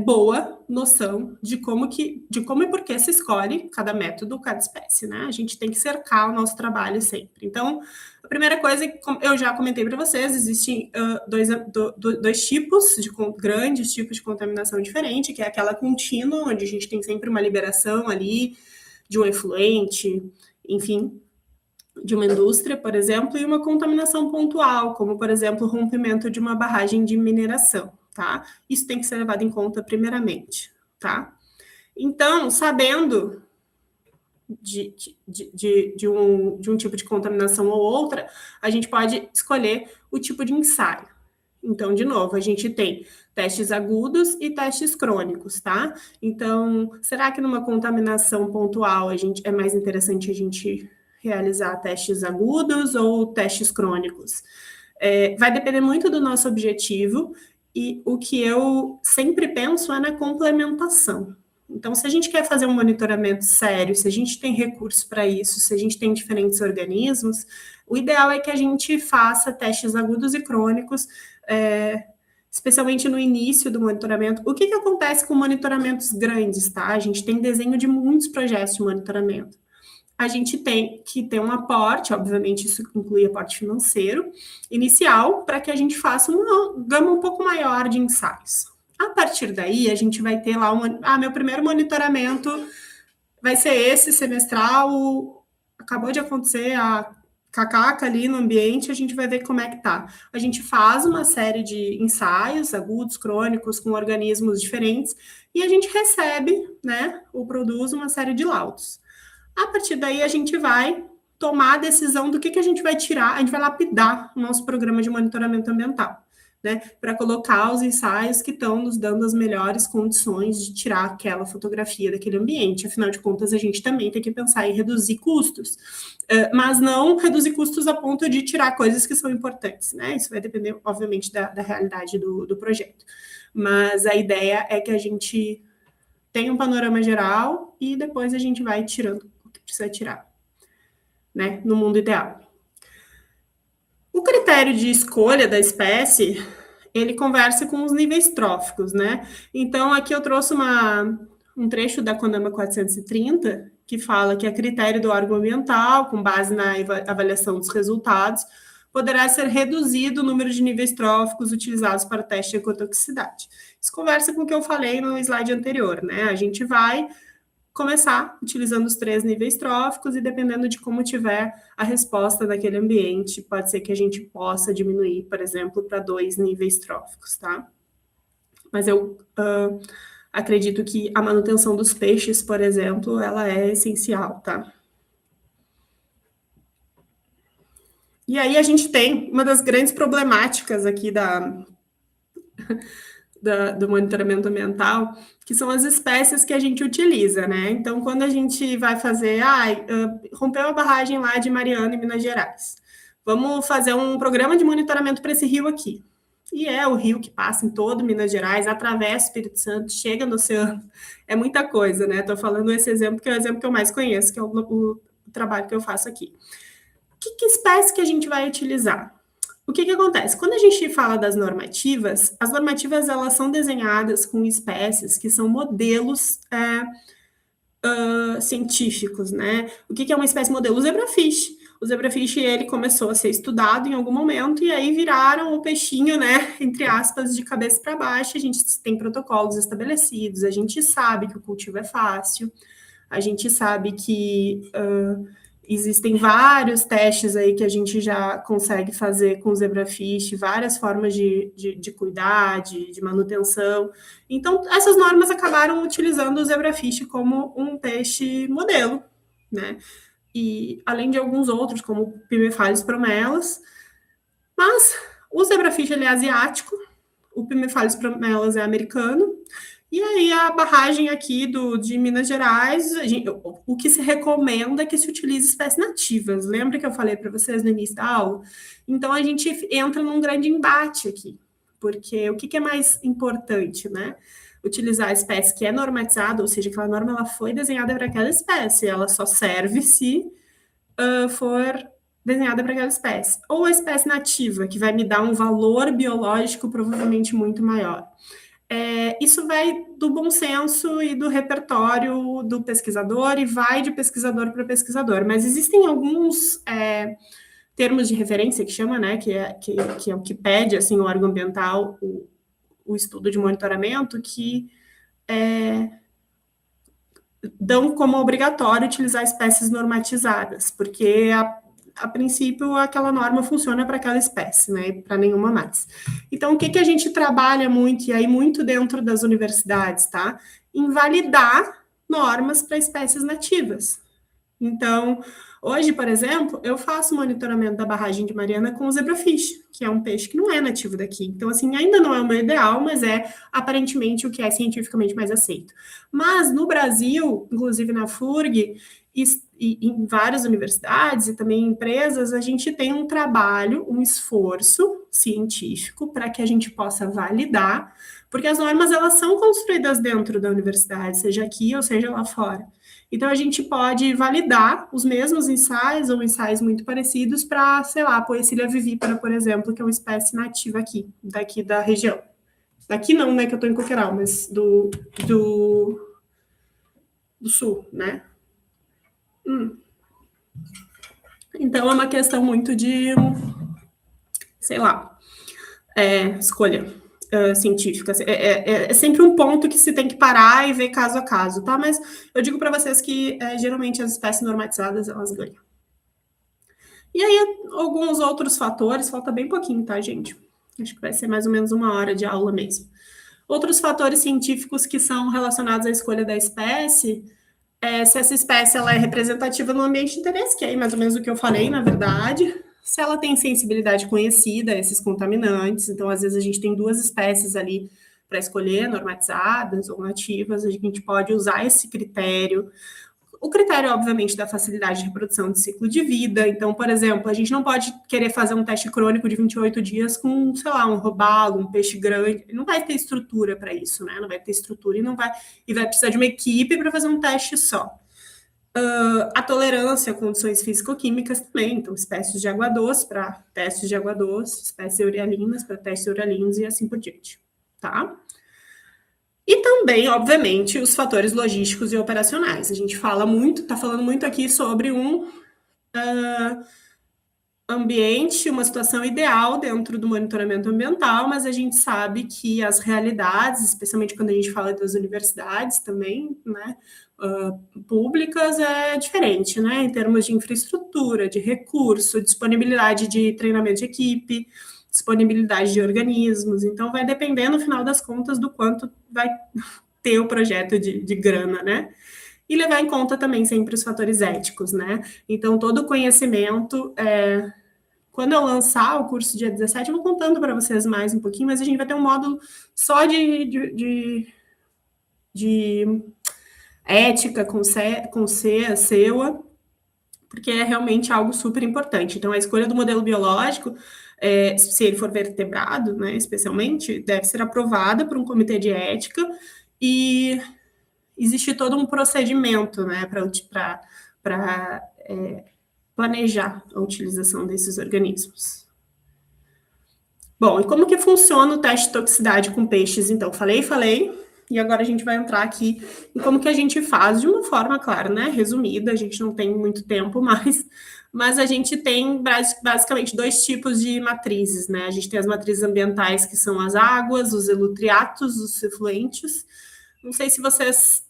boa noção de como e por que se escolhe cada método, cada espécie, né? A gente tem que cercar o nosso trabalho sempre. Então, a primeira coisa, como eu já comentei para vocês, existem dois tipos grandes tipos de contaminação diferente, que é aquela contínua, onde a gente tem sempre uma liberação ali de um efluente, enfim, de uma indústria, por exemplo, e uma contaminação pontual, como, por exemplo, o rompimento de uma barragem de mineração, tá? Isso tem que ser levado em conta primeiramente, tá? Então, sabendo de um tipo de contaminação ou outra, a gente pode escolher o tipo de ensaio. Então, de novo, a gente tem testes agudos e testes crônicos, tá? Então, será que numa contaminação pontual é mais interessante a gente realizar testes agudos ou testes crônicos? Vai depender muito do nosso objetivo e o que eu sempre penso é na complementação. Então, se a gente quer fazer um monitoramento sério, se a gente tem recursos para isso, se a gente tem diferentes organismos, o ideal é que a gente faça testes agudos e crônicos, especialmente no início do monitoramento. O que acontece com monitoramentos grandes, tá? A gente tem desenho de muitos projetos de monitoramento. A gente tem que ter um aporte, obviamente isso inclui aporte financeiro, inicial, para que a gente faça uma gama um pouco maior de ensaios. A partir daí, a gente vai ter lá meu primeiro monitoramento vai ser esse semestral, acabou de acontecer a cacaca ali no ambiente, a gente vai ver como é que tá. A gente faz uma série de ensaios agudos, crônicos, com organismos diferentes, e a gente recebe, né, ou produz uma série de laudos. A partir daí, a gente vai tomar a decisão do que a gente vai tirar, a gente vai lapidar o nosso programa de monitoramento ambiental, né, para colocar os ensaios que estão nos dando as melhores condições de tirar aquela fotografia daquele ambiente. Afinal de contas, a gente também tem que pensar em reduzir custos, mas não reduzir custos a ponto de tirar coisas que são importantes, né? Isso vai depender, obviamente, da realidade do projeto. Mas a ideia é que a gente tenha um panorama geral e depois a gente vai tirando o que precisa tirar, né? No mundo ideal. O critério de escolha da espécie, ele conversa com os níveis tróficos, né? Então, aqui eu trouxe um trecho da CONAMA 430, que fala que a critério do órgão ambiental, com base na avaliação dos resultados, poderá ser reduzido o número de níveis tróficos utilizados para o teste de ecotoxicidade. Isso conversa com o que eu falei no slide anterior, né? A gente vai começar utilizando os 3 níveis tróficos e dependendo de como tiver a resposta daquele ambiente, pode ser que a gente possa diminuir, por exemplo, para 2 níveis tróficos, tá? Mas eu acredito que a manutenção dos peixes, por exemplo, ela é essencial, tá? E aí a gente tem uma das grandes problemáticas aqui do monitoramento ambiental, que são as espécies que a gente utiliza, né? Então, quando a gente vai fazer, rompeu a barragem lá de Mariana, em Minas Gerais, vamos fazer um programa de monitoramento para esse rio aqui. E é o rio que passa em todo Minas Gerais, atravessa o Espírito Santo, chega no oceano, é muita coisa, né? Estou falando esse exemplo, que é o exemplo que eu mais conheço, que é o trabalho que eu faço aqui. Que espécie que a gente vai utilizar? O que acontece? Quando a gente fala das normativas, as normativas elas são desenhadas com espécies que são modelos científicos, né? O que é uma espécie modelo? O zebrafish. O zebrafish, ele começou a ser estudado em algum momento e aí viraram o peixinho, né, entre aspas, de cabeça para baixo. A gente tem protocolos estabelecidos, a gente sabe que o cultivo é fácil, a gente sabe que existem vários testes aí que a gente já consegue fazer com o zebrafish, várias formas de cuidar, de manutenção. Então, essas normas acabaram utilizando o zebrafish como um peixe modelo, né? E além de alguns outros, como o Pimephallus promelas, mas o zebrafish ele é asiático, o Pimephallus promelas é americano, e aí a barragem aqui de Minas Gerais, o que se recomenda é que se utilize espécies nativas. Lembra que eu falei para vocês no início da aula? Então a gente entra num grande embate aqui, porque o que é mais importante, né? Utilizar a espécie que é normatizada, ou seja, aquela norma ela foi desenhada para aquela espécie, ela só serve se for desenhada para aquela espécie. Ou a espécie nativa, que vai me dar um valor biológico provavelmente muito maior. Isso vai do bom senso e do repertório do pesquisador e vai de pesquisador para pesquisador, mas existem alguns termos de referência que chama, né, que é o que pede assim, o órgão ambiental, o estudo de monitoramento, que dão como obrigatório utilizar espécies normatizadas, porque a princípio aquela norma funciona para aquela espécie, né, para nenhuma mais. Então, o que a gente trabalha muito, e aí muito dentro das universidades, tá? Invalidar normas para espécies nativas. Então, hoje, por exemplo, eu faço monitoramento da barragem de Mariana com o zebrafish, que é um peixe que não é nativo daqui. Então, assim, ainda não é o meu ideal, mas é aparentemente o que é cientificamente mais aceito. Mas no Brasil, inclusive na FURG, e em várias universidades e também em empresas, a gente tem um trabalho, um esforço científico para que a gente possa validar, porque as normas elas são construídas dentro da universidade, seja aqui ou seja lá fora. Então, a gente pode validar os mesmos ensaios ou ensaios muito parecidos para, sei lá, a Poecilia vivípara, por exemplo, que é uma espécie nativa daqui da região. Daqui não, né, que eu estou em Coqueiral, mas do sul, né? Então, é uma questão muito de, sei lá, escolha científica. É sempre um ponto que se tem que parar e ver caso a caso, tá? Mas eu digo para vocês que geralmente as espécies normatizadas, elas ganham. E aí, alguns outros fatores, falta bem pouquinho, tá, gente? Acho que vai ser mais ou menos 1 hora de aula mesmo. Outros fatores científicos que são relacionados à escolha da espécie, se essa espécie ela é representativa no ambiente de interesse, que é mais ou menos o que eu falei, na verdade, se ela tem sensibilidade conhecida a esses contaminantes, então às vezes a gente tem 2 espécies ali para escolher, normatizadas ou nativas, a gente pode usar esse critério. O critério, obviamente, da facilidade de reprodução de ciclo de vida. Então, por exemplo, a gente não pode querer fazer um teste crônico de 28 dias com, sei lá, um robalo, um peixe grande. Não vai ter estrutura para isso, né? Não vai ter estrutura e vai precisar de uma equipe para fazer um teste só. A tolerância a condições físico-químicas também. Então, espécies de água doce para testes de água doce, espécies eurialinas para testes eurialinos e assim por diante, tá? E também, obviamente, os fatores logísticos e operacionais. A gente está falando muito aqui sobre um ambiente, uma situação ideal dentro do monitoramento ambiental, mas a gente sabe que as realidades, especialmente quando a gente fala das universidades também, né, públicas, é diferente, né, em termos de infraestrutura, de recurso, disponibilidade de treinamento de equipe, disponibilidade de organismos, então vai depender, no final das contas, do quanto vai ter o projeto de grana, né? E levar em conta também sempre os fatores éticos, né? Então, todo o conhecimento, quando eu lançar o curso dia 17, eu vou contando para vocês mais um pouquinho, mas a gente vai ter um módulo só de ética com CEA, CEUA, porque é realmente algo super importante. Então, a escolha do modelo biológico, se ele for vertebrado, né, especialmente, deve ser aprovada por um comitê de ética e existe todo um procedimento, né, para planejar a utilização desses organismos. Bom, e como que funciona o teste de toxicidade com peixes? Então, falei, e agora a gente vai entrar aqui em como que a gente faz de uma forma, claro, né, resumida, a gente não tem muito tempo mais, mas a gente tem basicamente 2 tipos de matrizes, né? A gente tem as matrizes ambientais, que são as águas, os elutriatos, os efluentes. Não sei se vocês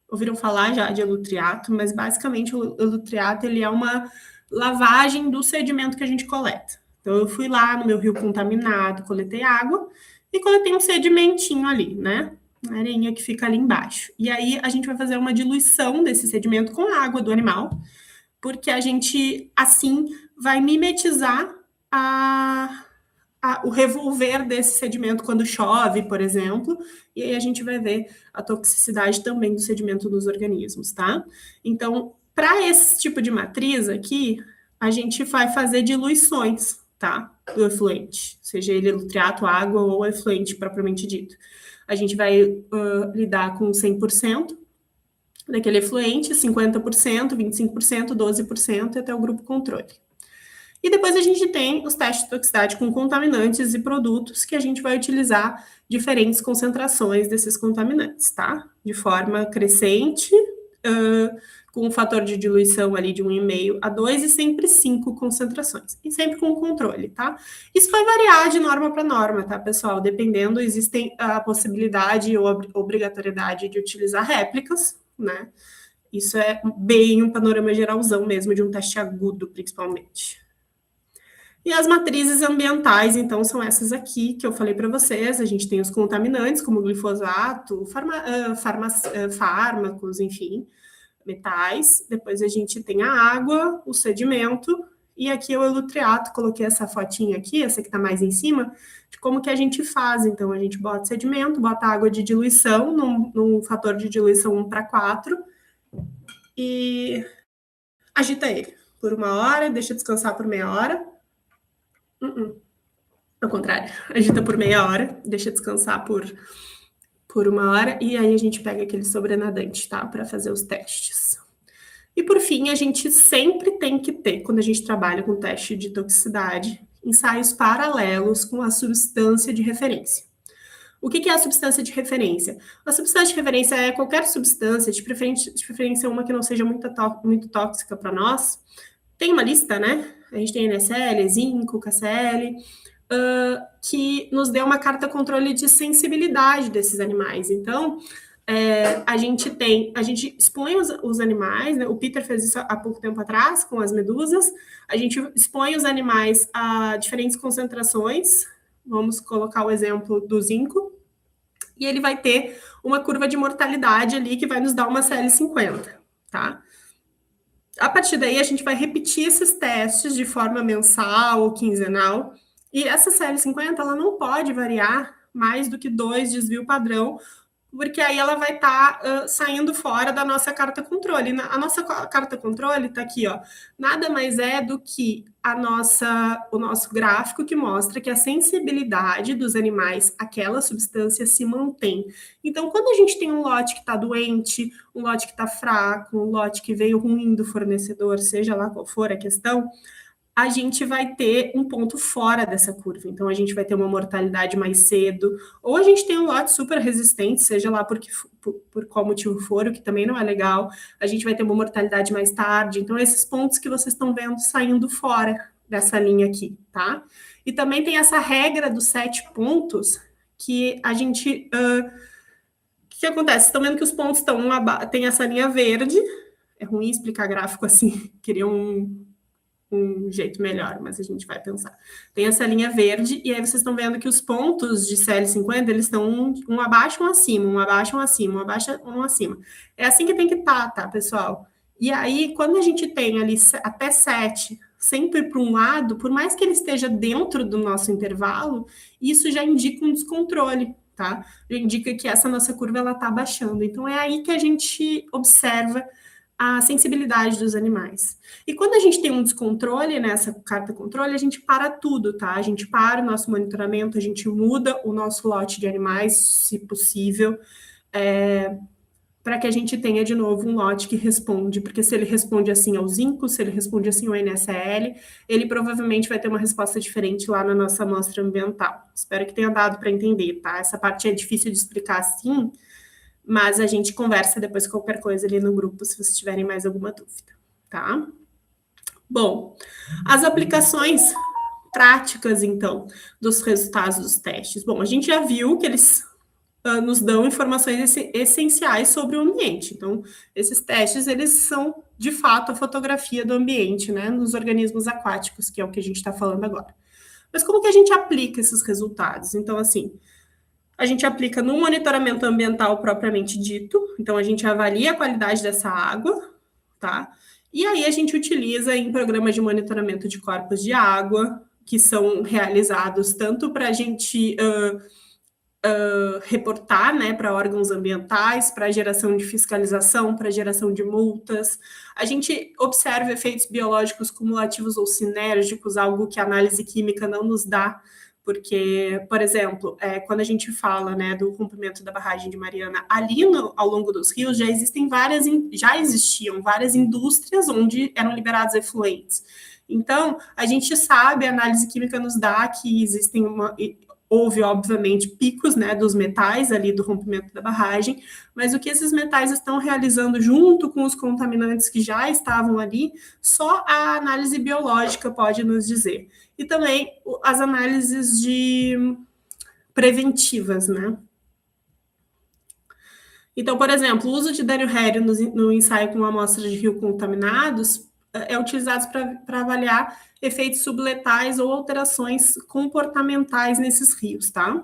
ouviram falar já de elutriato, mas basicamente o elutriato ele é uma lavagem do sedimento que a gente coleta. Então eu fui lá no meu rio contaminado, coletei água e coletei um sedimentinho ali, né? A areinha que fica ali embaixo. E aí a gente vai fazer uma diluição desse sedimento com a água do animal, porque a gente assim vai mimetizar o revolver desse sedimento quando chove, por exemplo, e aí a gente vai ver a toxicidade também do sedimento dos organismos, tá? Então, para esse tipo de matriz aqui, a gente vai fazer diluições, tá? Do efluente, seja ele elutriato, água ou efluente propriamente dito. A gente vai lidar com 100% daquele efluente, 50%, 25%, 12% e até o grupo controle. E depois a gente tem os testes de toxicidade com contaminantes e produtos que a gente vai utilizar diferentes concentrações desses contaminantes, tá? De forma crescente, com um fator de diluição ali de 1,5 a 2 e sempre 5 concentrações. E sempre com controle, tá? Isso vai variar de norma para norma, tá, pessoal? Dependendo, existem a possibilidade ou a obrigatoriedade de utilizar réplicas, né? Isso é bem um panorama geralzão mesmo, de um teste agudo, principalmente. E as matrizes ambientais, então, são essas aqui que eu falei para vocês. A gente tem os contaminantes, como glifosato, fármacos, enfim, metais. Depois a gente tem a água, o sedimento, e aqui o elutriato. Coloquei essa fotinha aqui, essa que está mais em cima, de como que a gente faz. Então, a gente bota sedimento, bota água de diluição, num fator de diluição 1:4, e agita ele por 1 hora, deixa descansar por meia hora. Ao contrário, agita por meia hora, deixa descansar por 1 hora, e aí a gente pega aquele sobrenadante, tá? Para fazer os testes. E por fim, a gente sempre tem que ter, quando a gente trabalha com teste de toxicidade, ensaios paralelos com a substância de referência. O que é a substância de referência? A substância de referência é qualquer substância, de preferência uma que não seja muito tóxica para nós. Tem uma lista, né? A gente tem NSL, zinco, KCl, que nos dê uma carta controle de sensibilidade desses animais. Então, a gente expõe os animais, né? O Peter fez isso há pouco tempo atrás com as medusas. A gente expõe os animais a diferentes concentrações. Vamos colocar o exemplo do zinco. E ele vai ter uma curva de mortalidade ali que vai nos dar uma CL50, tá? A partir daí, a gente vai repetir esses testes de forma mensal ou quinzenal. E essa CL50, ela não pode variar mais do que 2 desvio padrão, porque aí ela vai estar saindo fora da nossa carta controle. A nossa carta controle está aqui, ó. Nada mais é do que o nosso gráfico que mostra que a sensibilidade dos animais àquela substância se mantém. Então, quando a gente tem um lote que está doente, um lote que está fraco, um lote que veio ruim do fornecedor, seja lá qual for a questão, a gente vai ter um ponto fora dessa curva. Então, a gente vai ter uma mortalidade mais cedo, ou a gente tem um lote super resistente, seja lá por qual motivo for, o que também não é legal, a gente vai ter uma mortalidade mais tarde. Então, esses pontos que vocês estão vendo saindo fora dessa linha aqui, tá? E também tem essa regra dos 7 pontos, que a gente... o que acontece? Vocês estão vendo que os pontos tem essa linha verde, é ruim explicar gráfico assim, queria um jeito melhor, mas a gente vai pensar. Tem essa linha verde, e aí vocês estão vendo que os pontos de CL50, eles estão um abaixo, um acima, um abaixo, um acima, um abaixo, um acima. É assim que tem que estar, tá, pessoal? E aí, quando a gente tem ali até 7, sempre para um lado, por mais que ele esteja dentro do nosso intervalo, isso já indica um descontrole, tá? Já indica que essa nossa curva, ela tá baixando. Então, é aí que a gente observa a sensibilidade dos animais. E quando a gente tem um descontrole nessa carta controle, a gente para tudo, tá? A gente para o nosso monitoramento, a gente muda o nosso lote de animais, se possível. para que a gente tenha de novo um lote que responde, porque se ele responde assim ao zinco, se ele responde assim ao NSL, ele provavelmente vai ter uma resposta diferente lá na nossa amostra ambiental. Espero que tenha dado para entender, tá? Essa parte é difícil de explicar assim, mas a gente conversa depois qualquer coisa ali no grupo, se vocês tiverem mais alguma dúvida, tá? Bom, as aplicações práticas, então, dos resultados dos testes. Bom, a gente já viu que eles nos dão informações essenciais sobre o ambiente. Então, esses testes, eles são, de fato, a fotografia do ambiente, né, nos organismos aquáticos, que é o que a gente está falando agora. Mas como que a gente aplica esses resultados? Então, assim, a gente aplica no monitoramento ambiental propriamente dito, então a gente avalia a qualidade dessa água, tá? E aí a gente utiliza em programas de monitoramento de corpos de água, que são realizados tanto para a gente reportar, né, para órgãos ambientais, para geração de fiscalização, para geração de multas. A gente observa efeitos biológicos cumulativos ou sinérgicos, algo que a análise química não nos dá, porque, por exemplo, quando a gente fala, né, do rompimento da barragem de Mariana, ali ao longo dos rios já existiam várias indústrias onde eram liberados efluentes. Então, a gente sabe, a análise química nos dá que houve, obviamente, picos, né, dos metais ali do rompimento da barragem, mas o que esses metais estão realizando junto com os contaminantes que já estavam ali, só a análise biológica pode nos dizer. E também as análises preventivas, né? Então, por exemplo, o uso de Daniel Harry no ensaio com amostras de rio contaminados é utilizado para avaliar efeitos subletais ou alterações comportamentais nesses rios, tá?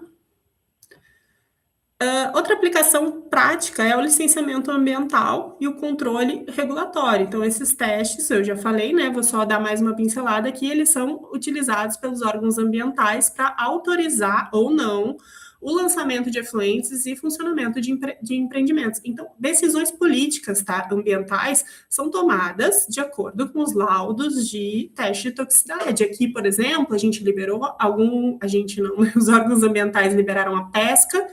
Outra aplicação prática é o licenciamento ambiental e o controle regulatório. Então, esses testes, eu já falei, né? Vou só dar mais uma pincelada aqui, eles são utilizados pelos órgãos ambientais para autorizar ou não o lançamento de efluentes e funcionamento de empreendimentos. Então, decisões políticas, tá, ambientais são tomadas de acordo com os laudos de teste de toxicidade. Aqui, por exemplo, a gente liberou os órgãos ambientais liberaram a pesca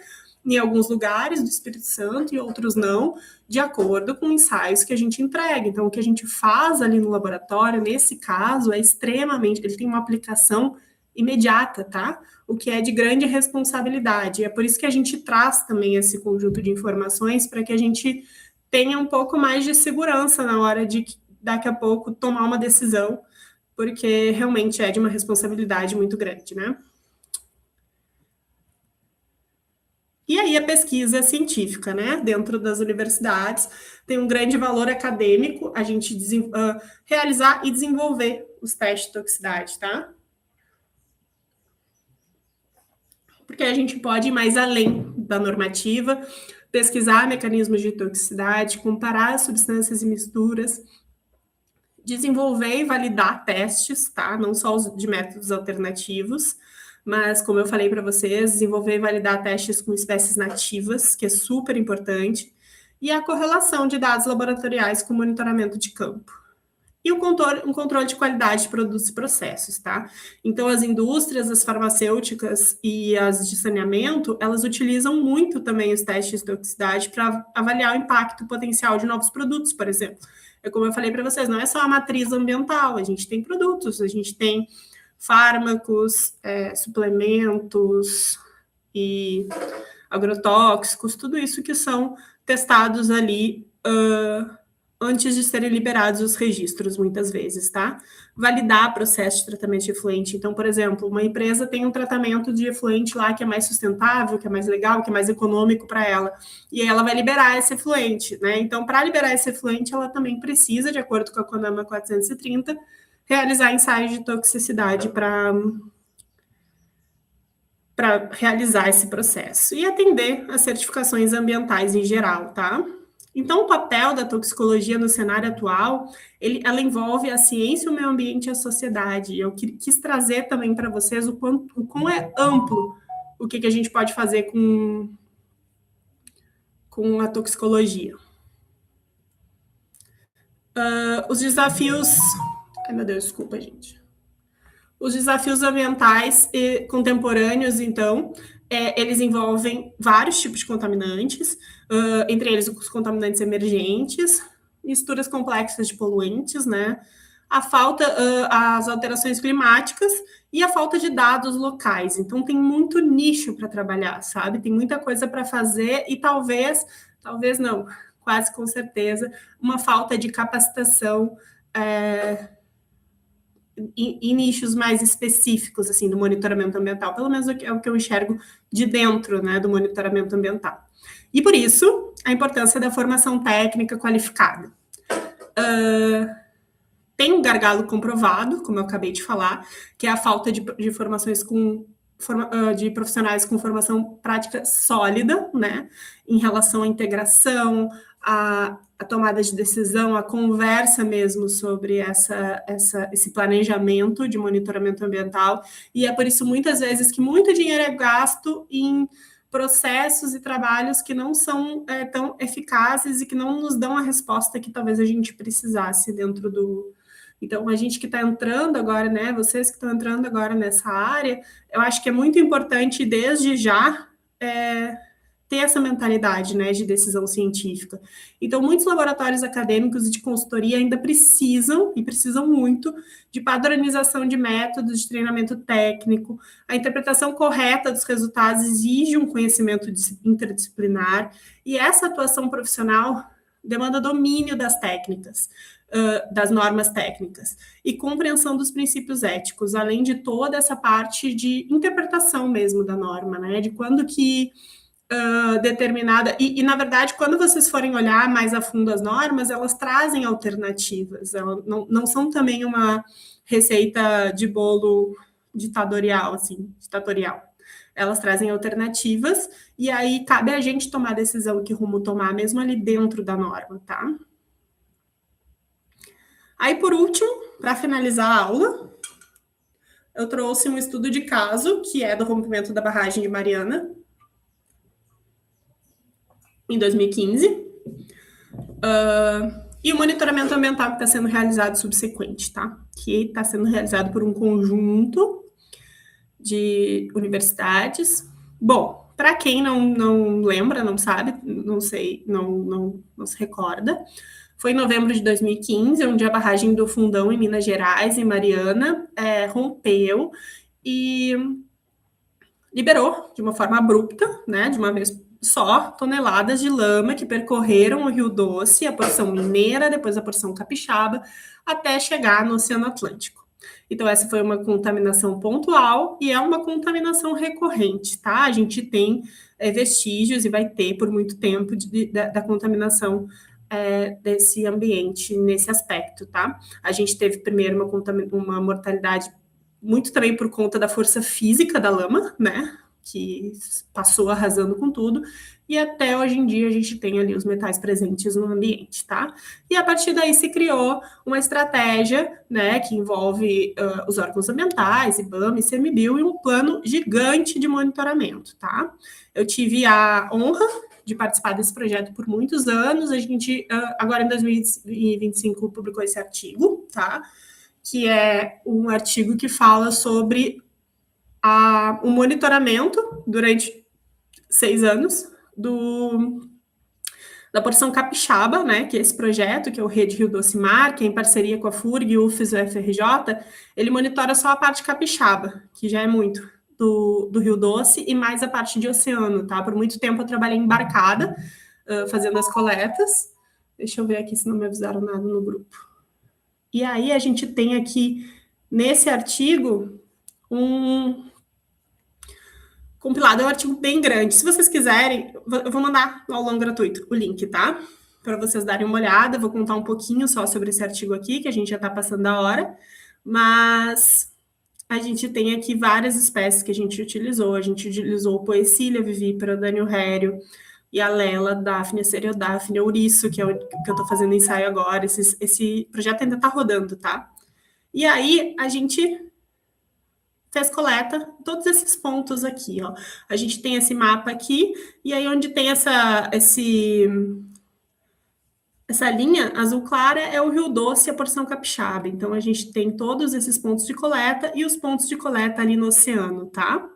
em alguns lugares do Espírito Santo e outros não, de acordo com ensaios que a gente entrega. Então, o que a gente faz ali no laboratório, nesse caso, ele tem uma aplicação imediata, tá? O que é de grande responsabilidade. É por isso que a gente traz também esse conjunto de informações para que a gente tenha um pouco mais de segurança na hora de, daqui a pouco, tomar uma decisão, porque realmente é de uma responsabilidade muito grande, né? E aí a pesquisa científica, né, dentro das universidades, tem um grande valor acadêmico a gente realizar e desenvolver os testes de toxicidade, tá? Porque a gente pode ir mais além da normativa, pesquisar mecanismos de toxicidade, comparar substâncias e misturas, desenvolver e validar testes, tá? Não só os de métodos alternativos, mas, como eu falei para vocês, desenvolver e validar testes com espécies nativas, que é super importante, e a correlação de dados laboratoriais com monitoramento de campo. E um controle de qualidade de produtos e processos, tá? Então, as indústrias, as farmacêuticas e as de saneamento, elas utilizam muito também os testes de toxicidade para avaliar o impacto potencial de novos produtos, por exemplo. É como eu falei para vocês, não é só a matriz ambiental, a gente tem produtos, a gente tem fármacos, suplementos e agrotóxicos, tudo isso que são testados ali antes de serem liberados os registros, muitas vezes, tá? Validar processo de tratamento de efluente. Então, por exemplo, uma empresa tem um tratamento de efluente lá que é mais sustentável, que é mais legal, que é mais econômico para ela, e aí ela vai liberar esse efluente, né? Então, para liberar esse efluente, ela também precisa, de acordo com a CONAMA 430, realizar ensaios de toxicidade para realizar esse processo e atender às certificações ambientais em geral, tá? Então, o papel da toxicologia no cenário atual, ela envolve a ciência, o meio ambiente e a sociedade. Eu quis trazer também para vocês o quão é amplo o que a gente pode fazer com a toxicologia. Os desafios... Ai, meu Deus, desculpa, gente. Os desafios ambientais contemporâneos, então, eles envolvem vários tipos de contaminantes, entre eles os contaminantes emergentes, misturas complexas de poluentes, né? As alterações climáticas e a falta de dados locais. Então, tem muito nicho para trabalhar, sabe? Tem muita coisa para fazer e talvez não, quase com certeza, uma falta de capacitação em nichos mais específicos, assim, do monitoramento ambiental. Pelo menos é o que eu enxergo de dentro, né, do monitoramento ambiental. E, por isso, a importância da formação técnica qualificada. Tem um gargalo comprovado, como eu acabei de falar, que é a falta de formações de profissionais com formação prática sólida, né, em relação à integração, à tomada de decisão, a conversa mesmo sobre esse planejamento de monitoramento ambiental, e é por isso, muitas vezes, que muito dinheiro é gasto em processos e trabalhos que não são tão eficazes e que não nos dão a resposta que talvez a gente precisasse dentro do... Então, a gente que está entrando agora, né, vocês que estão entrando agora nessa área, eu acho que é muito importante, desde já, ter essa mentalidade, né, de decisão científica. Então, muitos laboratórios acadêmicos e de consultoria ainda precisam muito, de padronização de métodos, de treinamento técnico. A interpretação correta dos resultados exige um conhecimento interdisciplinar, e essa atuação profissional demanda domínio das técnicas, das normas técnicas, e compreensão dos princípios éticos, além de toda essa parte de interpretação mesmo da norma, né, de quando que determinada... E, na verdade, quando vocês forem olhar mais a fundo as normas, elas trazem alternativas, elas não são também uma receita de bolo ditatorial. Elas trazem alternativas, e aí cabe a gente tomar a decisão que rumo tomar, mesmo ali dentro da norma, tá? Aí, por último, para finalizar a aula, eu trouxe um estudo de caso, que é do rompimento da barragem de Mariana, em 2015, e o monitoramento ambiental que está sendo realizado subsequente, tá? Que está sendo realizado por um conjunto de universidades. Bom, para quem não lembra, não sabe, não sei, não se recorda, foi em novembro de 2015, onde a barragem do Fundão, em Minas Gerais, em Mariana, rompeu e liberou, de uma forma abrupta, né, de uma vez só, toneladas de lama que percorreram o Rio Doce, a porção mineira, depois a porção capixaba, até chegar no Oceano Atlântico. Então, essa foi uma contaminação pontual e é uma contaminação recorrente, tá? A gente tem vestígios, e vai ter por muito tempo, da contaminação desse ambiente nesse aspecto, tá? A gente teve primeiro uma mortalidade muito também por conta da força física da lama, né? Que passou arrasando com tudo, e até hoje em dia a gente tem ali os metais presentes no ambiente, tá? E a partir daí se criou uma estratégia, né, que envolve os órgãos ambientais, IBAMA, ICMBio, e um plano gigante de monitoramento, tá? Eu tive a honra de participar desse projeto por muitos anos. A gente, agora em 2025, publicou esse artigo, tá? Que é um artigo que fala sobre o monitoramento durante 6 anos da porção capixaba, né, que é esse projeto, que é o Rede Rio Doce Mar, que é em parceria com a FURG, UFES e UFRJ, ele monitora só a parte capixaba, que já é muito, do Rio Doce, e mais a parte de oceano, tá? Por muito tempo eu trabalhei embarcada, fazendo as coletas. Deixa eu ver aqui se não me avisaram nada no grupo. E aí a gente tem aqui, nesse artigo, um compilado, é um artigo bem grande. Se vocês quiserem, eu vou mandar no aulão gratuito o link, tá? Para vocês darem uma olhada. Vou contar um pouquinho só sobre esse artigo aqui, que a gente já está passando da hora, mas a gente tem aqui várias espécies que a gente utilizou. A gente utilizou o Poecilia vivípara, o Dânio rério, e a Lela, Daphne, Seriodafne, ouriço, que é o que eu estou fazendo ensaio agora. Esse projeto ainda está rodando, tá? E aí, a gente fez coleta todos esses pontos aqui, ó. A gente tem esse mapa aqui, e aí onde tem essa linha azul clara é o Rio Doce e a porção capixaba. Então, a gente tem todos esses pontos de coleta e os pontos de coleta ali no oceano, tá?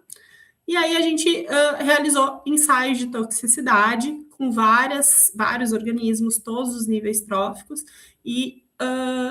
E aí a gente realizou ensaios de toxicidade com vários organismos, todos os níveis tróficos, e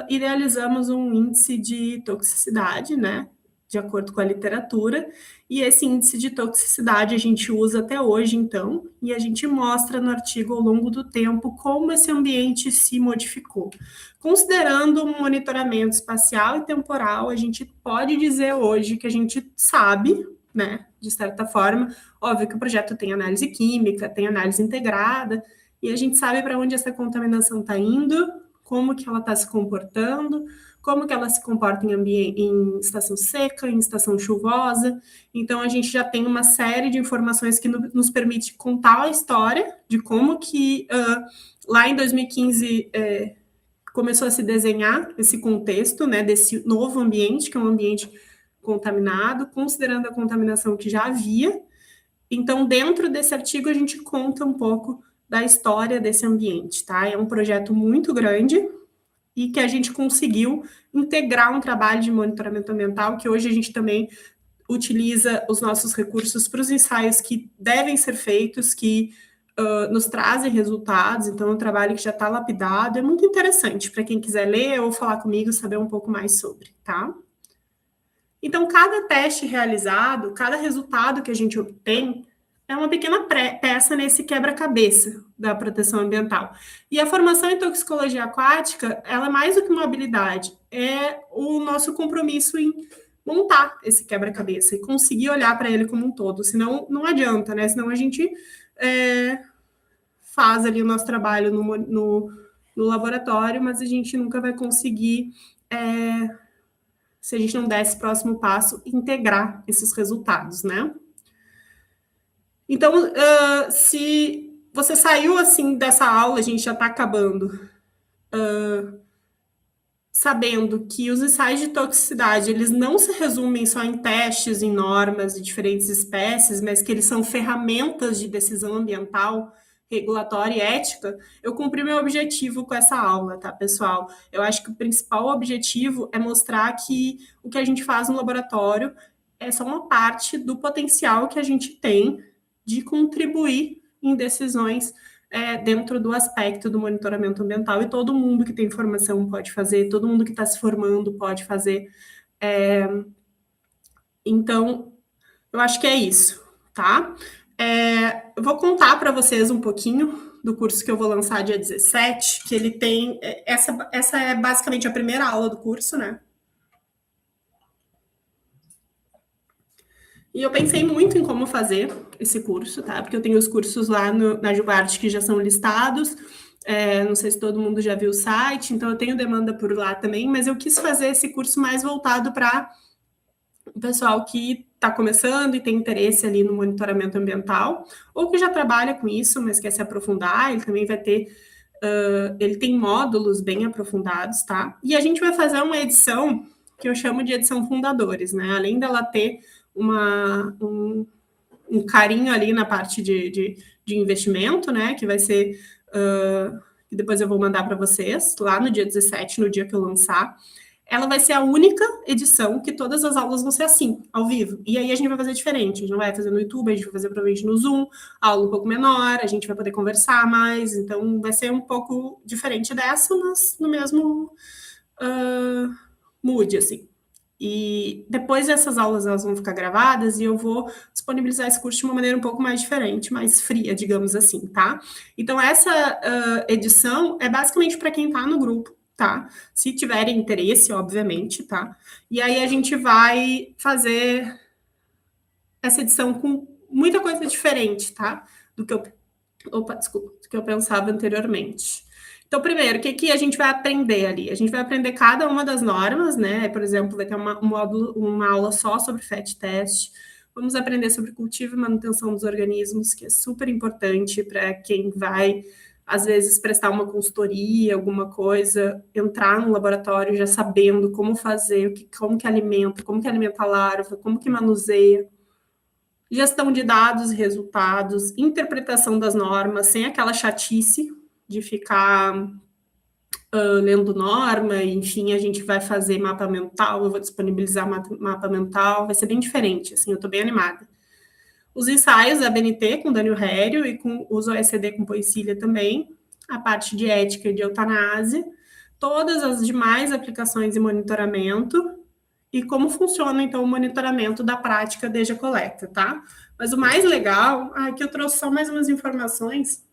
idealizamos um índice de toxicidade, né? De acordo com a literatura, e esse índice de toxicidade a gente usa até hoje, então, e a gente mostra no artigo ao longo do tempo como esse ambiente se modificou. Considerando um monitoramento espacial e temporal, a gente pode dizer hoje que a gente sabe, né, de certa forma, óbvio que o projeto tem análise química, tem análise integrada, e a gente sabe para onde essa contaminação está indo, como que ela está se comportando, como que ela se comporta em estação seca, em estação chuvosa. Então, a gente já tem uma série de informações que nos permite contar a história de como que lá em 2015 começou a se desenhar esse contexto, né, desse novo ambiente, que é um ambiente contaminado, considerando a contaminação que já havia. Então, dentro desse artigo, a gente conta um pouco da história desse ambiente, tá? É um projeto muito grande e que a gente conseguiu integrar um trabalho de monitoramento ambiental, que hoje a gente também utiliza os nossos recursos para os ensaios que devem ser feitos, que nos trazem resultados. Então, é um trabalho que já está lapidado, é muito interessante para quem quiser ler ou falar comigo, saber um pouco mais sobre, tá? Então, cada teste realizado, cada resultado que a gente obtém, é uma pequena peça nesse quebra-cabeça da proteção ambiental. E a formação em toxicologia aquática, ela é mais do que uma habilidade, é o nosso compromisso em montar esse quebra-cabeça e conseguir olhar para ele como um todo. Senão, não adianta, né? Senão a gente faz ali o nosso trabalho no laboratório, mas a gente nunca vai conseguir se a gente não der esse próximo passo, integrar esses resultados, né? Então, se você saiu, assim, dessa aula, a gente já está acabando, sabendo que os ensaios de toxicidade, eles não se resumem só em testes, em normas de diferentes espécies, mas que eles são ferramentas de decisão ambiental, regulatória e ética, eu cumpri meu objetivo com essa aula, tá, pessoal? Eu acho que o principal objetivo é mostrar que o que a gente faz no laboratório é só uma parte do potencial que a gente tem de contribuir em decisões dentro do aspecto do monitoramento ambiental, e todo mundo que tem formação pode fazer, todo mundo que está se formando pode fazer. Então, eu acho que é isso, tá? Eu vou contar para vocês um pouquinho do curso que eu vou lançar dia 17, que ele tem... Essa é basicamente a primeira aula do curso, né? E eu pensei muito em como fazer esse curso, tá? Porque eu tenho os cursos lá na Jubarte que já são listados, não sei se todo mundo já viu o site, então eu tenho demanda por lá também, mas eu quis fazer esse curso mais voltado para o pessoal que está começando e tem interesse ali no monitoramento ambiental, ou que já trabalha com isso, mas quer se aprofundar. Ele também vai ter, ele tem módulos bem aprofundados, tá? E a gente vai fazer uma edição que eu chamo de edição fundadores, né? Além dela ter um carinho ali na parte de investimento, né? Que vai ser, que depois eu vou mandar para vocês, lá no dia 17, no dia que eu lançar. Ela vai ser a única edição que todas as aulas vão ser assim, ao vivo. E aí a gente vai fazer diferente. A gente não vai fazer no YouTube, a gente vai fazer provavelmente no Zoom, aula um pouco menor, a gente vai poder conversar mais. Então vai ser um pouco diferente dessa, mas no mesmo mood, assim. E depois dessas aulas elas vão ficar gravadas e eu vou disponibilizar esse curso de uma maneira um pouco mais diferente, mais fria, digamos assim, tá? Então essa edição é basicamente para quem está no grupo, tá? Se tiverem interesse, obviamente, tá? E aí a gente vai fazer essa edição com muita coisa diferente, tá? Do que eu pensava anteriormente. Então, primeiro, o que a gente vai aprender ali? A gente vai aprender cada uma das normas, né? Por exemplo, vai ter uma aula só sobre FAT test. Vamos aprender sobre cultivo e manutenção dos organismos, que é super importante para quem vai, às vezes, prestar uma consultoria, alguma coisa, entrar no laboratório já sabendo como fazer, como que alimenta a larva, como que manuseia. Gestão de dados e resultados, interpretação das normas, sem aquela chatice de ficar lendo norma, enfim, a gente vai fazer mapa mental, eu vou disponibilizar mapa mental, vai ser bem diferente, assim, eu tô bem animada. os ensaios da BNT com Dânio Hério e com uso OECD com Poicília também, a parte de ética e de eutanásia, todas as demais aplicações e monitoramento, e como funciona, então, o monitoramento da prática desde a coleta, tá? Mas o mais legal, aqui eu trouxe só mais umas informações.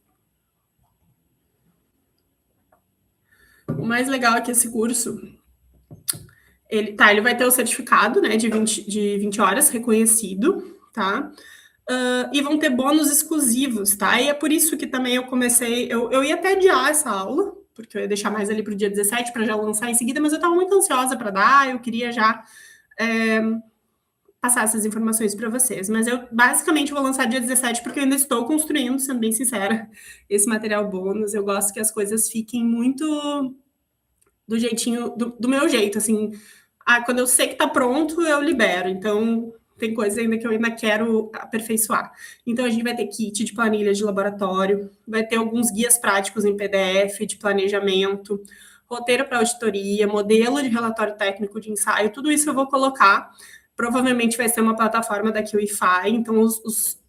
O mais legal é que esse curso, ele vai ter o certificado, né, de 20 horas reconhecido, tá? E vão ter bônus exclusivos, tá? E é por isso que também eu comecei, eu ia até adiar essa aula, porque eu ia deixar mais ali para o dia 17 para já lançar em seguida, mas eu estava muito ansiosa para dar, eu queria já passar essas informações para vocês. Mas eu basicamente vou lançar dia 17 porque eu ainda estou construindo, sendo bem sincera, esse material bônus. Eu gosto que as coisas fiquem muito do jeitinho, do meu jeito, assim. Quando eu sei que está pronto, eu libero. Então, tem coisa ainda que eu ainda quero aperfeiçoar. Então, a gente vai ter kit de planilha de laboratório, vai ter alguns guias práticos em PDF de planejamento, roteiro para auditoria, modelo de relatório técnico de ensaio, tudo isso eu vou colocar. Provavelmente vai ser uma plataforma da QIFI, então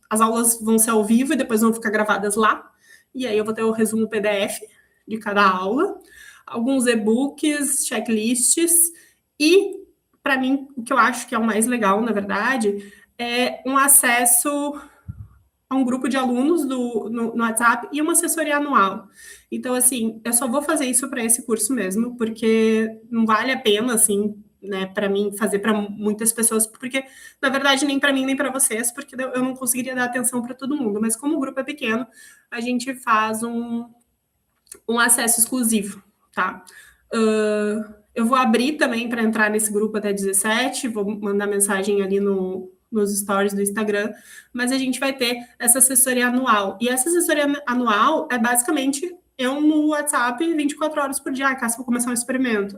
as aulas vão ser ao vivo e depois vão ficar gravadas lá. E aí eu vou ter o resumo PDF de cada aula, alguns e-books, checklists, e, para mim, o que eu acho que é o mais legal, na verdade, é um acesso a um grupo de alunos no WhatsApp e uma assessoria anual. Então, assim, eu só vou fazer isso para esse curso mesmo, porque não vale a pena, assim, né, para mim fazer para muitas pessoas, porque, na verdade, nem para mim nem para vocês, porque eu não conseguiria dar atenção para todo mundo. Mas como o grupo é pequeno, a gente faz um acesso exclusivo, tá? Eu vou abrir também para entrar nesse grupo até 17, vou mandar mensagem ali nos stories do Instagram, mas a gente vai ter essa assessoria anual. E essa assessoria anual é basicamente eu no WhatsApp 24 horas por dia. Cássio, vou começar um experimento.